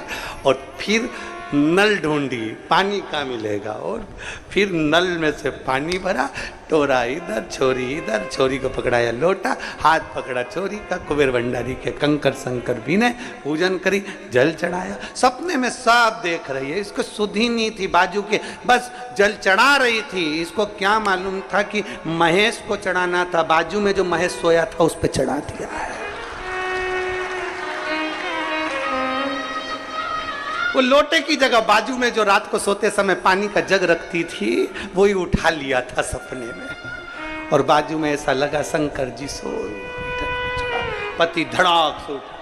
और फिर नल ढूंढी, पानी कहाँ मिलेगा, और फिर नल में से पानी भरा, टोरा इधर छोरी इधर, छोरी को पकड़ाया लोटा, हाथ पकड़ा छोरी का, कुबेर भंडारी के कंकर शंकर बीने, पूजन करी, जल चढ़ाया। सपने में सब देख रही है, इसको सुधी नहीं थी बाजू के, बस जल चढ़ा रही थी। इसको क्या मालूम था कि महेश को चढ़ाना था, बाजू में जो महेश सोया था उस पर चढ़ा दिया है। वो लोटे की जगह बाजू में जो रात को सोते समय पानी का जग रखती थी, वही उठा लिया था सपने में, और बाजू में ऐसा लगा शंकर जी सो, पति धड़ाक से उठा।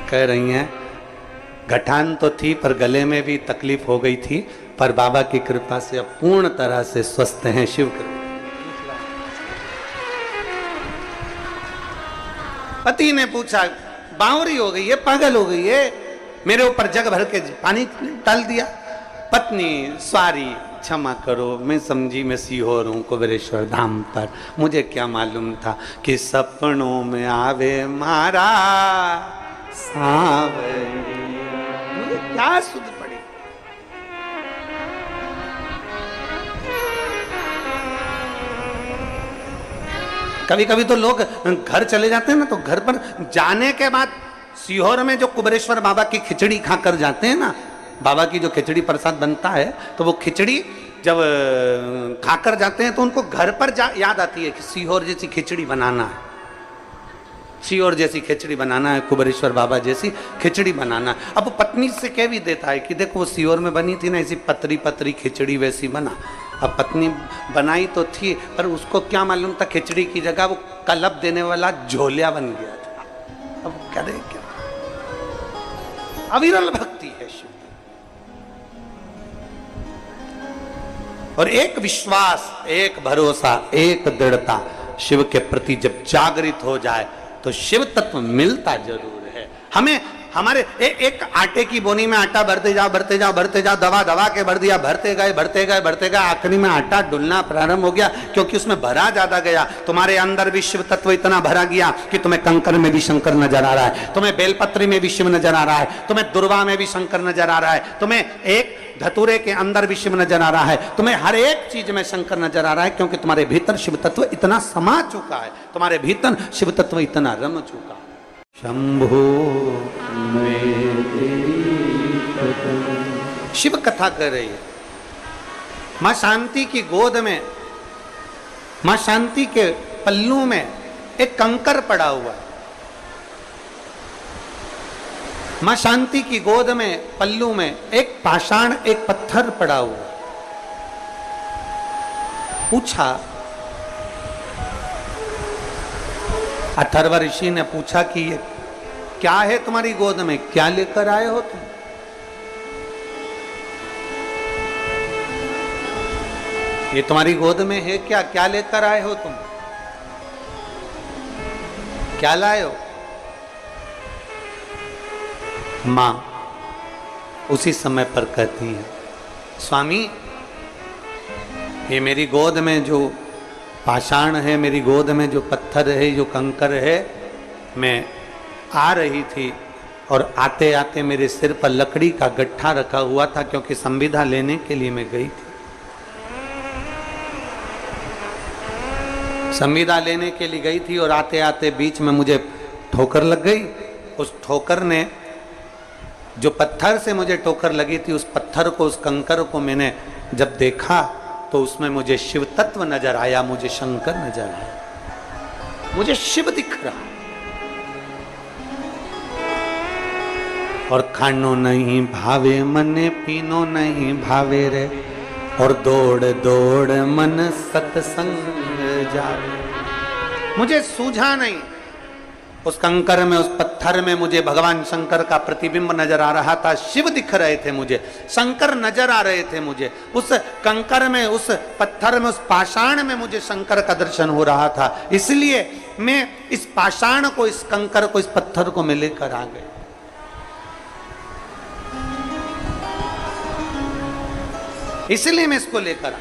कह रही हैं गठान तो थी पर गले में भी तकलीफ हो गई थी, पर बाबा की कृपा से अब पूर्ण तरह से स्वस्थ हैं। शिव कृपा। पति ने पूछा, बावरी हो गई है, पागल हो गई है, मेरे ऊपर जग भर के पानी डाल दिया। पत्नी, सॉरी, क्षमा करो, मैं समझी मैं सीहोर हूं कुबेरेश्वर धाम पर, मुझे क्या मालूम था कि सपनों में आवे मारा सावरी, मुझे क्या सुध पड़ी। कभी कभी तो लोग घर चले जाते हैं ना, तो घर पर जाने के बाद सीहोर में जो कुबेरेश्वर बाबा की खिचड़ी खाकर जाते हैं ना, बाबा की जो खिचड़ी प्रसाद बनता है, तो वो खिचड़ी जब खाकर जाते हैं तो उनको घर पर याद आती है कि सीहोर जैसी खिचड़ी बनाना है, सीहोर जैसी खिचड़ी बनाना है, कुबेरेश्वर बाबा जैसी खिचड़ी बनाना है। अब वो पत्नी से कह भी देता है कि देखो वो सीहोर में बनी थी ना, ऐसी पतरी पतरी खिचड़ी वैसी बना। अब पत्नी बनाई तो थी, पर उसको क्या मालूम था खिचड़ी की जगह वो कलब देने वाला झोलिया बन गया था। अब करे क्या, अविरल भक्ति है शिव। और एक विश्वास, एक भरोसा, एक दृढ़ता शिव के प्रति जब जागृत हो जाए तो शिव तत्व मिलता जरूर है हमें। हमारे एक आटे की बोनी में आटा भरते जाओ भरते जाओ भरते जाओ, दवा दवा के भर दिया, भरते गए भरते गए भरते गए, आखिरी में आटा डुलना प्रारंभ हो गया, क्योंकि उसमें भरा ज्यादा गया। तुम्हारे अंदर भी शिव तत्व इतना भरा गया कि तुम्हें कंकर में भी शंकर नजर आ रहा है, तुम्हें बेलपत्री में भी शिव नजर आ रहा है, तुम्हें दुर्वा में भी शंकर नजर आ रहा है, तुम्हें एक धतूरे के अंदर भी शिव नजर आ रहा है, तुम्हें हर एक चीज में शंकर नजर आ रहा है, क्योंकि तुम्हारे भीतर शिव तत्व इतना समा चुका है, तुम्हारे भीतर शिव तत्व इतना रम चुका है। शंभो शिव कथा कर रही है। मां शांति की गोद में, मां शांति के पल्लू में एक कंकर पड़ा हुआ है। मां शांति की गोद में पल्लू में एक पाषाण, एक पत्थर पड़ा हुआ। पूछा, अथर्व ऋषि ने पूछा कि ये क्या है तुम्हारी गोद में, क्या लेकर आए हो तुम? ये तुम्हारी गोद में है क्या, क्या लेकर आए हो तुम, क्या लाए हो? मां उसी समय पर कहती है, स्वामी ये मेरी गोद में जो पाषाण है, मेरी गोद में जो पत्थर है, जो कंकर है, मैं आ रही थी और आते आते मेरे सिर पर लकड़ी का गट्ठा रखा हुआ था, क्योंकि संविदा लेने के लिए मैं गई थी। संविदा लेने के लिए गई थी और आते आते बीच में मुझे ठोकर लग गई। उस ठोकर ने, जो पत्थर से मुझे ठोकर लगी थी, उस पत्थर को, उस कंकर को मैंने जब देखा तो उसमें मुझे शिव तत्व नजर आया, मुझे शंकर नजर आया, मुझे शिव दिख रहा। और खानो नहीं भावे मने, पीनो नहीं भावे रे, और दौड़ दौड़ मन सत्संग जावे। मुझे सूझा नहीं, उस कंकर में, उस पत्थर में मुझे भगवान शंकर का प्रतिबिंब नजर आ रहा था, शिव दिख रहे थे मुझे, शंकर नजर आ रहे थे मुझे, उस कंकर में, उस पत्थर में, उस पाषाण में मुझे शंकर का दर्शन हो रहा था। इसलिए मैं इस पाषाण को, इस कंकर को, इस पत्थर को मैं लेकर आ गई। इसलिए मैं इसको लेकर आया।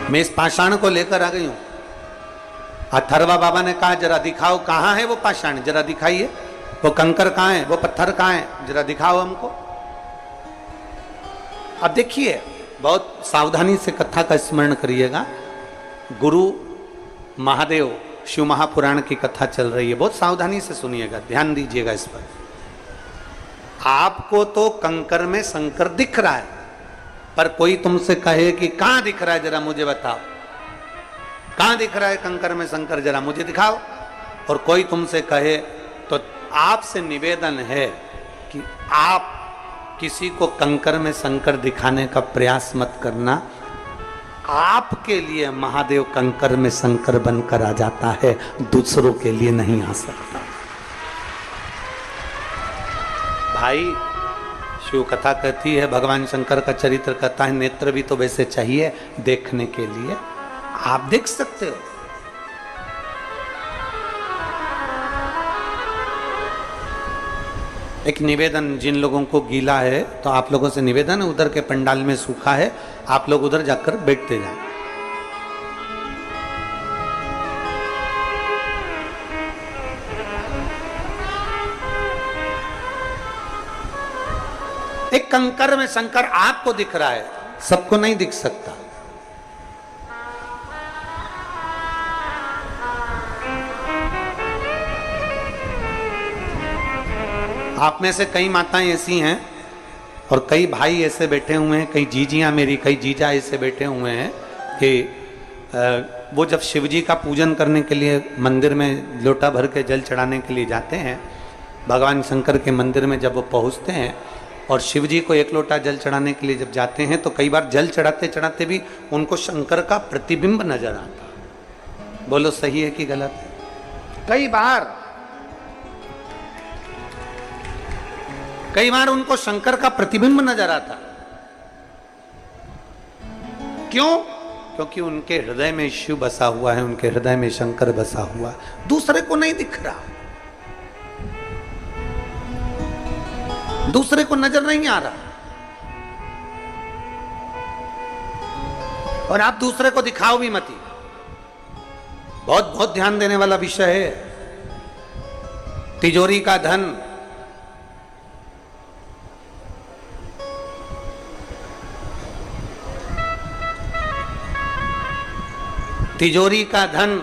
मैं इस पाषाण को लेकर आ गई हूं। अथर्वा बाबा ने कहा जरा दिखाओ कहां है वो पाषाण, जरा दिखाइए। वो कंकर कहां है, वो पत्थर कहां है, जरा दिखाओ हमको। अब देखिए, बहुत सावधानी से कथा का स्मरण करिएगा। गुरु महादेव शिव महापुराण की कथा चल रही है, बहुत सावधानी से सुनिएगा, ध्यान दीजिएगा इस पर। आपको तो कंकर में शंकर दिख रहा है, पर कोई तुमसे कहे कि कहां दिख रहा है, जरा मुझे बताओ, कहां दिख रहा है कंकर में शंकर, जरा मुझे दिखाओ। और कोई तुमसे कहे तो आपसे निवेदन है कि आप किसी को कंकर में शंकर दिखाने का प्रयास मत करना। आपके लिए महादेव कंकर में शंकर बनकर आ जाता है, दूसरों के लिए नहीं आ सकता। भाई शिव कथा कहती है, भगवान शंकर का चरित्र कहता है, नेत्र भी तो वैसे चाहिए देखने के लिए। आप देख सकते हो। एक निवेदन, जिन लोगों को गीला है तो आप लोगों से निवेदन है, उधर के पंडाल में सूखा है, आप लोग उधर जाकर बैठते जाएं। एक कंकर में शंकर आपको दिख रहा है, सबको नहीं दिख सकता। आप में से कई माताएं ऐसी हैं और कई भाई ऐसे बैठे हुए हैं, कई जीजियां, मेरी कई जीजा ऐसे बैठे हुए हैं कि वो जब शिव जी का पूजन करने के लिए मंदिर में लोटा भर के जल चढ़ाने के लिए जाते हैं, भगवान शंकर के मंदिर में जब वो पहुंचते हैं और शिव जी को एक लोटा जल चढ़ाने के लिए जब जाते हैं, तो कई बार जल चढ़ाते चढ़ाते भी उनको शंकर का प्रतिबिंब नजर आता। बोलो सही है कि गलत है? कई बार उनको शंकर का प्रतिबिंब नजर आता। क्यों? क्योंकि उनके हृदय में शिव बसा हुआ है, उनके हृदय में शंकर बसा हुआ है, दूसरे को नहीं दिख रहा, दूसरे को नजर नहीं आ रहा। और आप दूसरे को दिखाओ भी मत। बहुत बहुत ध्यान देने वाला विषय है। तिजोरी का धन, तिजोरी का धन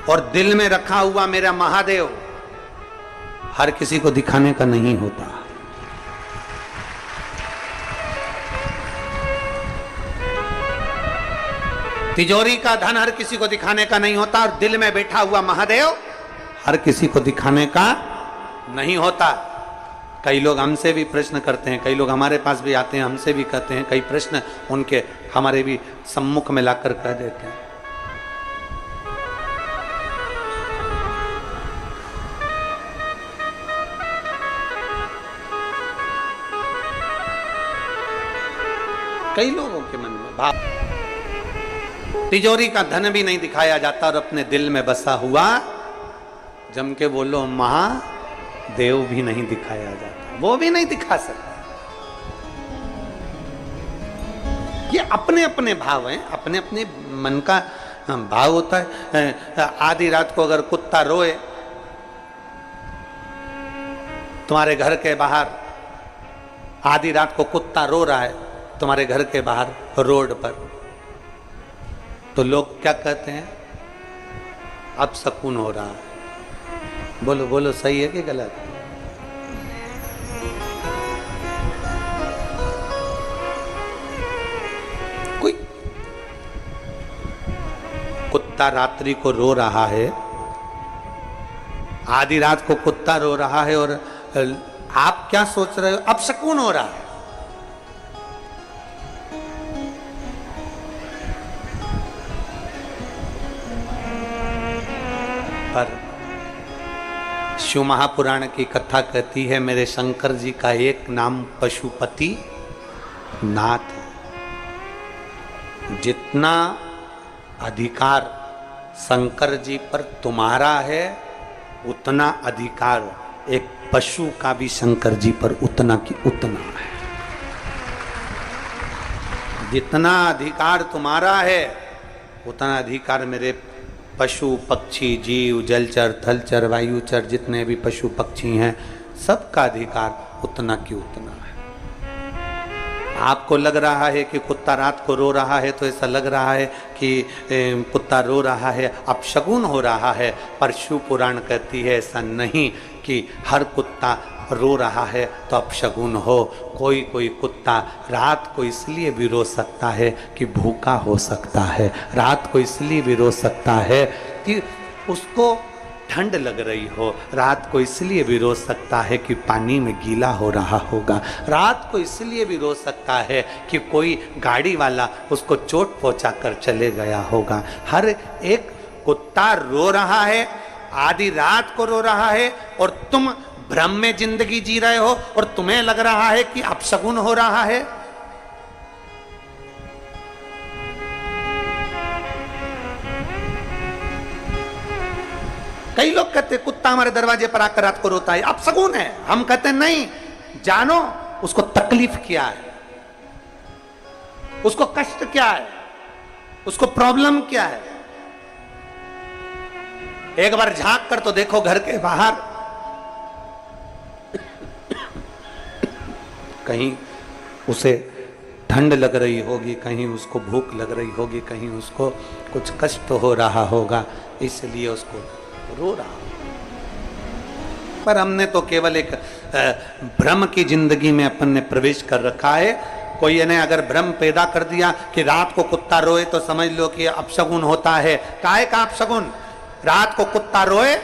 और दिल में रखा हुआ मेरा महादेव हर किसी को दिखाने का नहीं होता। तिजोरी का धन हर किसी को दिखाने का नहीं होता, और दिल में बैठा हुआ महादेव हर किसी को दिखाने का नहीं होता। कई लोग हमसे भी प्रश्न करते हैं, कई लोग हमारे पास भी आते हैं, हमसे भी कहते हैं, कई प्रश्न उनके हमारे भी सम्मुख में लाकर कह देते हैं। कई लोगों के मन में भाव, तिजोरी का धन भी नहीं दिखाया जाता और अपने दिल में बसा हुआ जम के बोलो महादेव भी नहीं दिखाया जाता, वो भी नहीं दिखा सकता। ये अपने अपने भाव हैं, अपने अपने मन का भाव होता है। आधी रात को अगर कुत्ता रोए तुम्हारे घर के बाहर, आधी रात को कुत्ता रो रहा है तुम्हारे घर के बाहर रोड पर, तो लोग क्या कहते हैं? अब सुकून हो रहा है। बोलो बोलो, सही है कि गलत? कोई कुत्ता रात्रि को रो रहा है, आधी रात को कुत्ता रो रहा है, और आप क्या सोच रहे हो? अब सुकून हो रहा है। पर शिव महापुराण की कथा कहती है, मेरे शंकर जी का एक नाम पशुपति नाथ है। जितना अधिकार शंकर जी पर तुम्हारा है, उतना अधिकार एक पशु का भी शंकर जी पर उतना की उतना है। जितना अधिकार तुम्हारा है उतना अधिकार मेरे पशु पक्षी जीव जलचर थलचर वायुचर जितने भी पशु पक्षी हैं सबका अधिकार उतना की उतना है। आपको लग रहा है कि कुत्ता रात को रो रहा है तो ऐसा लग रहा है कि कुत्ता रो रहा है अपशगुन हो रहा है, पर शिव पुराण कहती है ऐसा नहीं कि हर कुत्ता रो रहा है तो अपशगुन हो। कोई कोई कुत्ता रात को इसलिए भी रो सकता है कि भूखा हो सकता है, रात को इसलिए भी रो सकता है कि उसको ठंड लग रही हो, रात को इसलिए भी रो सकता है कि पानी में गीला हो रहा होगा, रात को इसलिए भी रो सकता है कि कोई गाड़ी वाला उसको चोट पहुंचा कर चले गया होगा। हर एक कुत्ता रो रहा है, आधी रात को रो रहा है, और तुम भ्रम में जिंदगी जी रहे हो और तुम्हें लग रहा है कि अपशगुन हो रहा है। कई लोग कहते कुत्ता हमारे दरवाजे पर आकर रात को रोता है अपशगुन है। हम कहते नहीं, जानो उसको तकलीफ क्या है, उसको कष्ट क्या है, उसको प्रॉब्लम क्या है। एक बार झांक कर तो देखो घर के बाहर, कहीं उसे ठंड लग रही होगी, कहीं उसको भूख लग रही होगी, कहीं उसको कुछ कष्ट हो रहा होगा, इसलिए उसको रो रहा। पर हमने तो केवल एक भ्रम की जिंदगी में अपन ने प्रवेश कर रखा है। कोई ने अगर भ्रम पैदा कर दिया कि रात को कुत्ता रोए तो समझ लो कि अपशगुन होता है। काहे का अपशगुन? रात को कुत्ता रोए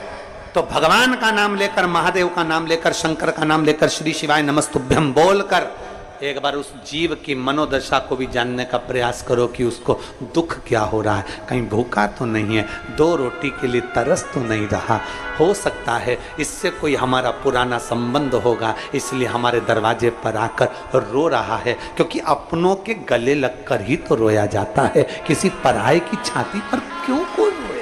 तो भगवान का नाम लेकर, महादेव का नाम लेकर, शंकर का नाम लेकर, श्री शिवाय नमस्तुभ्यम बोलकर एक बार उस जीव की मनोदशा को भी जानने का प्रयास करो कि उसको दुख क्या हो रहा है। कहीं भूखा तो नहीं है, दो रोटी के लिए तरस तो नहीं रहा, हो सकता है इससे कोई हमारा पुराना संबंध होगा, इसलिए हमारे दरवाजे पर आकर रो रहा है। क्योंकि अपनों के गले लगकर ही तो रोया जाता है, किसी पराये की छाती पर क्यों कोई रोएगा?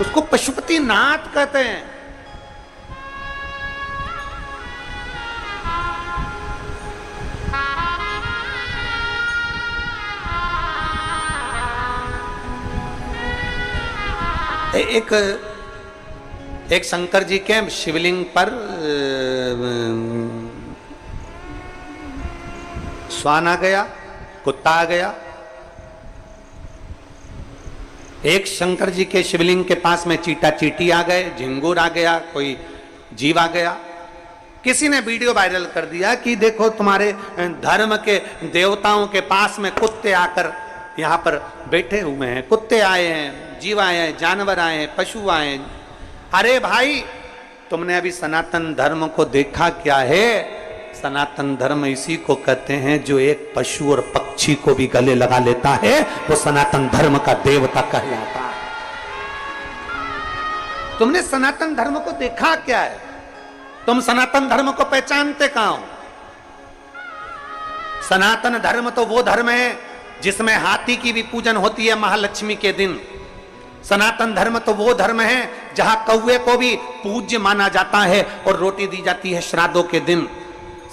उसको पशुपति नाथ कहते हैं। एक शंकर जी के शिवलिंग पर श्वान आ गया, कुत्ता आ गया। एक शंकर जी के शिवलिंग के पास में चीटा चीटी आ गए, झिंगुर आ गया, कोई जीव आ गया। किसी ने वीडियो वायरल कर दिया कि देखो तुम्हारे धर्म के देवताओं के पास में कुत्ते आकर यहाँ पर बैठे हुए हैं, कुत्ते आए हैं, जीव आए हैं, जानवर आए हैं, पशु आए हैं। अरे भाई, तुमने अभी सनातन धर्म को देखा क्या है? सनातन धर्म इसी को कहते हैं जो एक पशु और पक्षी को भी गले लगा लेता है, वो सनातन धर्म का देवता कहलाता है। तुमने सनातन धर्म को देखा क्या है? तुम सनातन धर्म को पहचानते कहां हो? सनातन धर्म तो वो धर्म है जिसमें हाथी की भी पूजन होती है महालक्ष्मी के दिन। सनातन धर्म तो वो धर्म है जहां कौवे को भी पूज्य माना जाता है और रोटी दी जाती है श्राद्धों के दिन।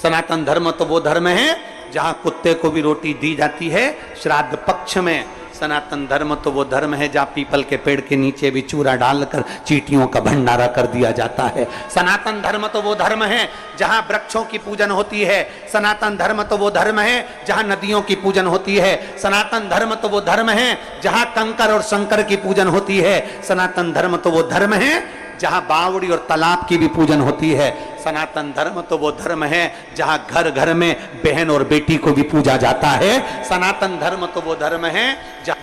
सनातन धर्म तो वो धर्म है जहां कुत्ते को भी रोटी दी जाती है श्राद्ध पक्ष में। सनातन धर्म तो वो धर्म है जहाँ पीपल के पेड़ के नीचे भी चूरा डालकर चींटियों का भंडारा कर दिया जाता है। सनातन धर्म तो वो धर्म है जहाँ वृक्षों की पूजन होती है। सनातन धर्म तो वो धर्म है जहाँ नदियों की पूजन होती है। सनातन धर्म तो वो धर्म है जहाँ कंकर और शंकर की पूजन होती है। सनातन धर्म तो वो धर्म है जहां बावड़ी और तालाब की भी पूजन होती है। सनातन धर्म तो वो धर्म है जहां घर घर में बहन और बेटी को भी पूजा जाता है। सनातन धर्म तो वो धर्म है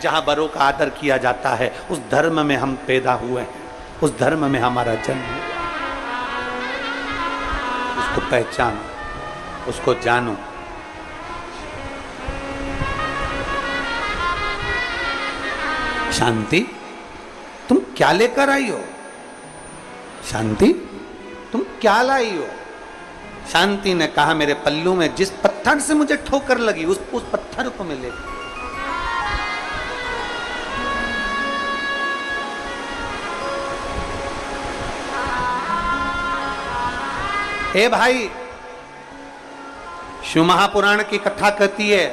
जहां बड़ों का आदर किया जाता है। उस धर्म में हम पैदा हुए हैं, उस धर्म में हमारा जन्म हुआ। उसको पहचानो, उसको जानो। शांति, तुम क्या लेकर आई हो? शांति, तुम क्या लाई हो? शांति ने कहा, मेरे पल्लू में जिस पत्थर से मुझे ठोकर लगी उस पत्थर को मैं ले। हे भाई, शिव महापुराण की कथा कहती है,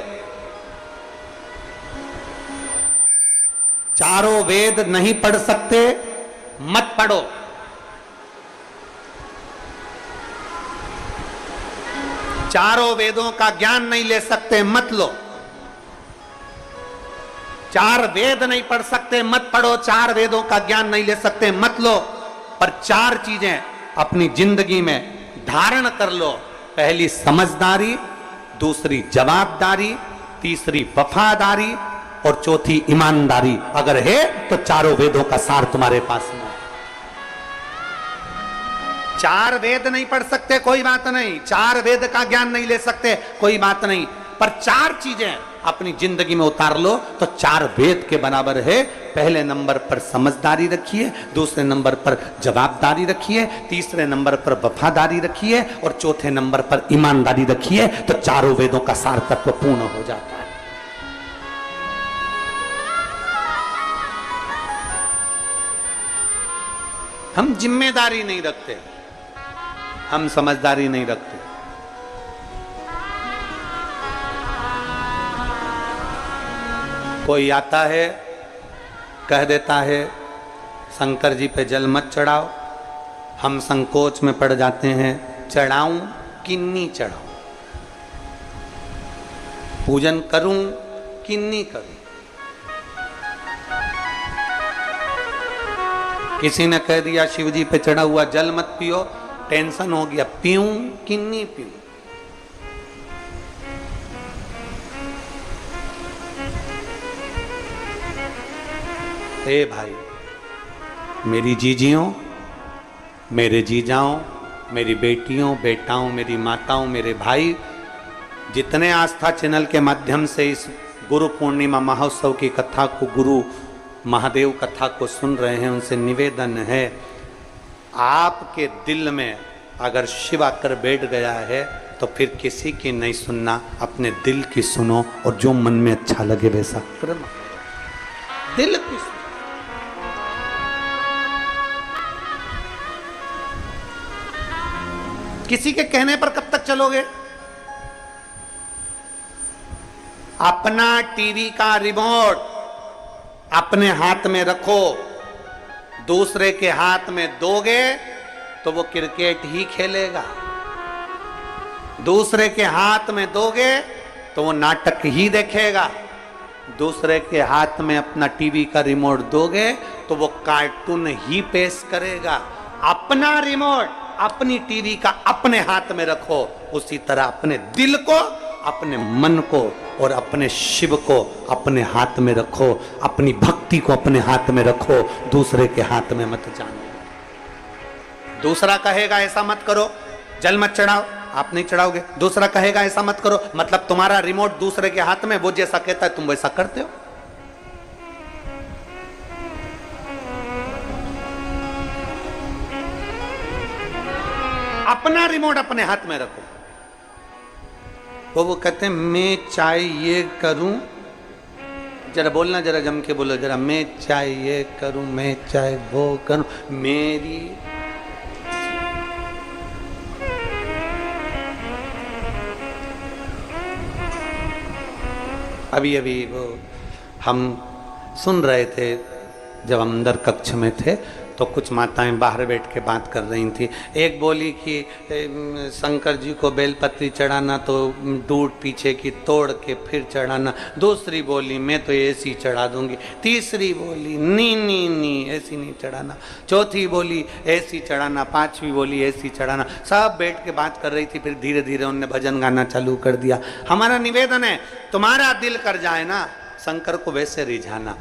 चारों वेद नहीं पढ़ सकते, मत पढ़ो। चारों वेदों का ज्ञान नहीं ले सकते, मत लो। चार वेद नहीं पढ़ सकते, मत पढ़ो। चार वेदों का ज्ञान नहीं ले सकते, मत लो। पर चार चीजें अपनी जिंदगी में धारण कर लो। पहली समझदारी, दूसरी जवाबदारी, तीसरी वफादारी और चौथी ईमानदारी अगर है तो चारों वेदों का सार तुम्हारे पास में। चार वेद नहीं पढ़ सकते, कोई बात नहीं। चार वेद का ज्ञान नहीं ले सकते, कोई बात नहीं। पर चार चीजें अपनी जिंदगी में उतार लो तो चार वेद के बराबर है। पहले नंबर पर समझदारी रखिए, दूसरे नंबर पर जवाबदारी रखिए, तीसरे नंबर पर वफादारी रखिए और चौथे नंबर पर ईमानदारी रखिए, तो चारों वेदों का सार तत्व पूर्ण हो जाता है। हम जिम्मेदारी नहीं रखते, हम समझदारी नहीं रखते। कोई आता है, कह देता है शंकर जी पे जल मत चढ़ाओ। हम संकोच में पड़ जाते हैं, चढ़ाऊं कि नहीं चढ़ाऊं, पूजन करूं कि नहीं करूं। किसी ने कह दिया शिव जी पे चढ़ा हुआ जल मत पियो, टेंशन हो गया, पीऊं कि नहीं पीऊं। हे भाई, मेरी जीजियों, मेरे जीजाओं, मेरी बेटियों, बेटाओं, मेरी माताओं, मेरे भाई, जितने आस्था चैनल के माध्यम से इस गुरु पूर्णिमा महोत्सव की कथा को, गुरु महादेव कथा को सुन रहे हैं, उनसे निवेदन है, आपके दिल में अगर शिव आकर बैठ गया है तो फिर किसी की नहीं सुनना, अपने दिल की सुनो और जो मन में अच्छा लगे वैसा करना। दिल की सुनो। किसी के कहने पर कब तक चलोगे? अपना टीवी का रिमोट अपने हाथ में रखो, दूसरे के हाथ में दोगे तो वो क्रिकेट ही खेलेगा। दूसरे के हाथ में दोगे तो वो नाटक ही देखेगा। दूसरे के हाथ में अपना टीवी का रिमोट दोगे तो वो कार्टून ही पेश करेगा। अपना रिमोट, अपनी टीवी का अपने हाथ में रखो, उसी तरह अपने दिल को, अपने मन को और अपने शिव को अपने हाथ में रखो, अपनी भक्ति को अपने हाथ में रखो, दूसरे के हाथ में मत जानो। दूसरा कहेगा ऐसा मत करो, जल मत चढ़ाओ, आप नहीं चढ़ाओगे। दूसरा कहेगा ऐसा मत करो, मतलब तुम्हारा रिमोट दूसरे के हाथ में, वो जैसा कहता है तुम वैसा करते हो। अपना रिमोट अपने हाथ में रखो। वो कहते हैं मैं चाहे ये करूं, जरा बोलना, जरा जम के बोलो जरा, मैं चाहे ये करूं, मैं चाहे वो करूं, मेरी अभी अभी वो हम सुन रहे थे जब हम अंदर कक्ष में थे, तो कुछ माताएं बाहर बैठ के बात कर रही थी। एक बोली कि शंकर जी को बेलपत्री चढ़ाना तो दूध पीछे की तोड़ के फिर चढ़ाना। दूसरी बोली मैं तो ऐसी चढ़ा दूंगी। तीसरी बोली नी नी नी ऐसी नहीं चढ़ाना। चौथी बोली ऐसी चढ़ाना। पांचवी बोली ऐसी चढ़ाना। सब बैठ के बात कर रही थी। फिर धीरे धीरे उनने भजन गाना चालू कर दिया। हमारा निवेदन है, तुम्हारा दिल कर जाए ना शंकर को वैसे रिझाना,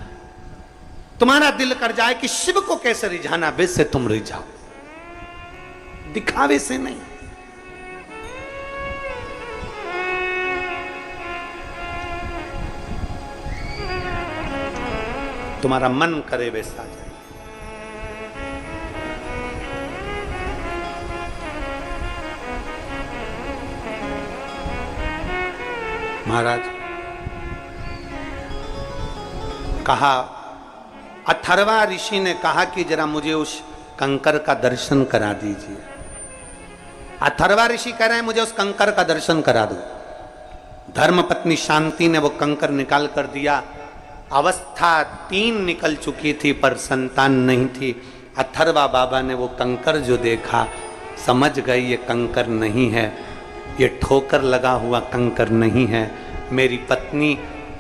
तुम्हारा दिल कर जाए कि शिव को कैसे रिझाना वैसे तुम रिझाओ, दिखावे से नहीं। तुम्हारा मन करे वैसा जाए। महाराज कहा, अथर्वा ऋषि ने कहा कि जरा मुझे उस कंकर का दर्शन करा दीजिए। अथर्वा ऋषि कह रहे हैं मुझे उस कंकर का दर्शन करा दो। धर्म पत्नी शांति ने वो कंकर निकाल कर दिया। अवस्था 3 निकल चुकी थी पर संतान नहीं थी। अथर्वा बाबा ने वो कंकर जो देखा समझ गए ये कंकर नहीं है, ये ठोकर लगा हुआ कंकर नहीं है। मेरी पत्नी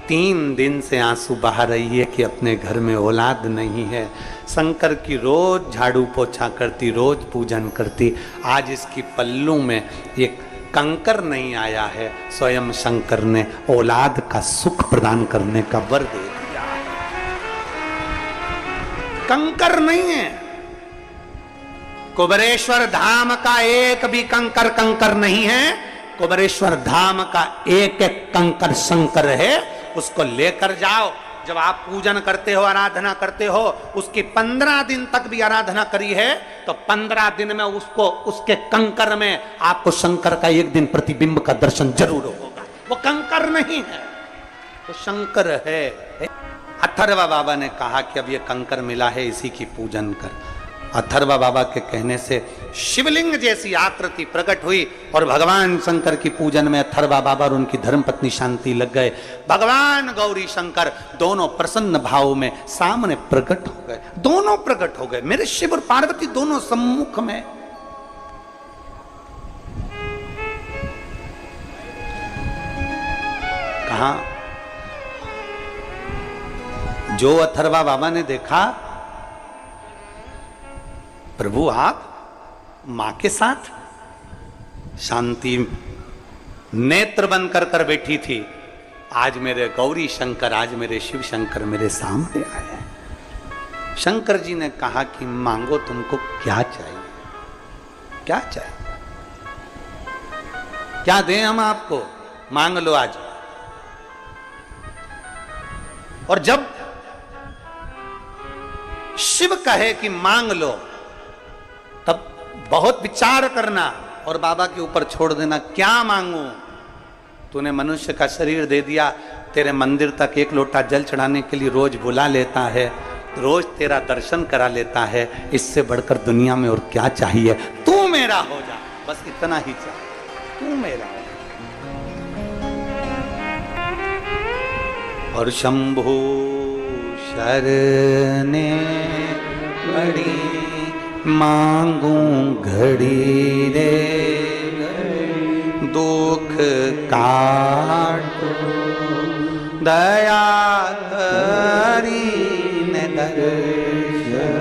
3 दिन से आंसू बहा रही है कि अपने घर में औलाद नहीं है। शंकर की रोज झाड़ू पोछा करती, रोज पूजन करती, आज इसकी पल्लू में ये कंकर नहीं आया है। स्वयं शंकर ने औलाद का सुख प्रदान करने का वर दे दिया। कंकर नहीं है, कुबेरेश्वर धाम का एक भी कंकर कंकर नहीं है। कुबेरेश्वर धाम का एक एक कंकर शंकर है। उसको लेकर जाओ। जब आप पूजन करते हो, आराधना करते हो, उसकी 15 दिन तक भी आराधना करी है तो 15 दिन में उसको उसके कंकर में आपको शंकर का एक दिन प्रतिबिंब का दर्शन जरूर होगा। वो कंकर नहीं है, वो शंकर है। अथर्वा बाबा ने कहा कि अब ये कंकर मिला है, इसी की पूजन कर। अथर्वा बाबा के कहने से शिवलिंग जैसी आकृति प्रकट हुई और भगवान शंकर की पूजन में अथर्वा बाबा और उनकी धर्मपत्नी शांति लग गए। भगवान गौरी शंकर दोनों प्रसन्न भाव में सामने प्रकट हो गए। दोनों प्रकट हो गए, मेरे शिव और पार्वती दोनों सम्मुख में। कहा जो अथर्वा बाबा ने देखा, प्रभु आप मां के साथ। शांति नेत्र बंद कर कर बैठी थी। आज मेरे गौरी शंकर, आज मेरे शिव शंकर मेरे सामने आए। शंकर जी ने कहा कि मांगो, तुमको क्या चाहिए, क्या चाहिए, क्या दें हम आपको, मांग लो आज। और जब शिव कहे कि मांग लो, तब बहुत विचार करना और बाबा के ऊपर छोड़ देना। क्या मांगू? तूने मनुष्य का शरीर दे दिया, तेरे मंदिर तक 1 लोटा जल चढ़ाने के लिए रोज बुला लेता है, रोज तेरा दर्शन करा लेता है। इससे बढ़कर दुनिया में और क्या चाहिए? तू मेरा हो जा, बस इतना ही चाहिए, तू मेरा। और शंभु शरणे बड़ी मांगू घड़ी रे, दुख काटो दया करी ने दर्शन।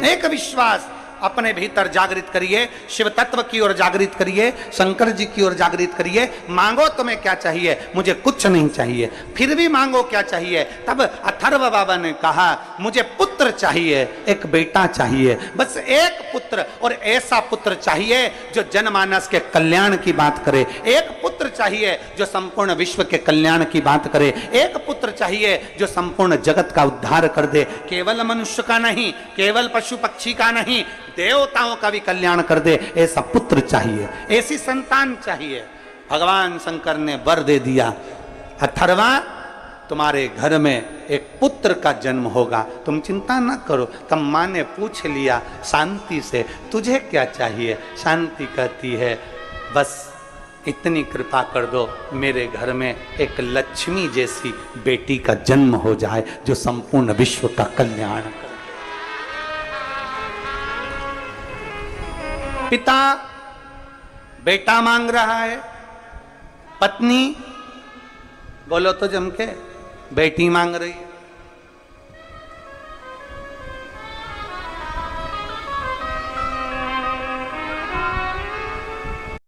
एक विश्वास अपने भीतर जागृत करिए, शिव तत्व की ओर जागृत करिए, शंकर जी की ओर जागृत करिए। मांगो तुम्हें क्या चाहिए? मुझे कुछ नहीं चाहिए। फिर भी मांगो क्या चाहिए? तब अथर्व बाबा ने कहा मुझे पुत्र चाहिए, एक बेटा चाहिए, बस एक पुत्र, और ऐसा पुत्र चाहिए जो जनमानस के कल्याण की बात करे। एक पुत्र चाहिए जो संपूर्ण विश्व के कल्याण की बात करे। एक पुत्र चाहिए जो संपूर्ण जगत का उद्धार कर दे। केवल मनुष्य का नहीं, केवल पशु पक्षी का नहीं, देवताओं का भी कल्याण कर दे। ऐसा पुत्र चाहिए, ऐसी संतान चाहिए। भगवान शंकर ने वर दे दिया, अथर्वा तुम्हारे घर में एक पुत्र का जन्म होगा, तुम चिंता ना करो। तब मां ने पूछ लिया शांति से, तुझे क्या चाहिए? शांति कहती है बस इतनी कृपा कर दो, मेरे घर में एक लक्ष्मी जैसी बेटी का जन्म हो जाए जो संपूर्ण विश्व का कल्याण करे। पिता बेटा मांग रहा है, पत्नी बोलो तो जम के बेटी मांग रही है।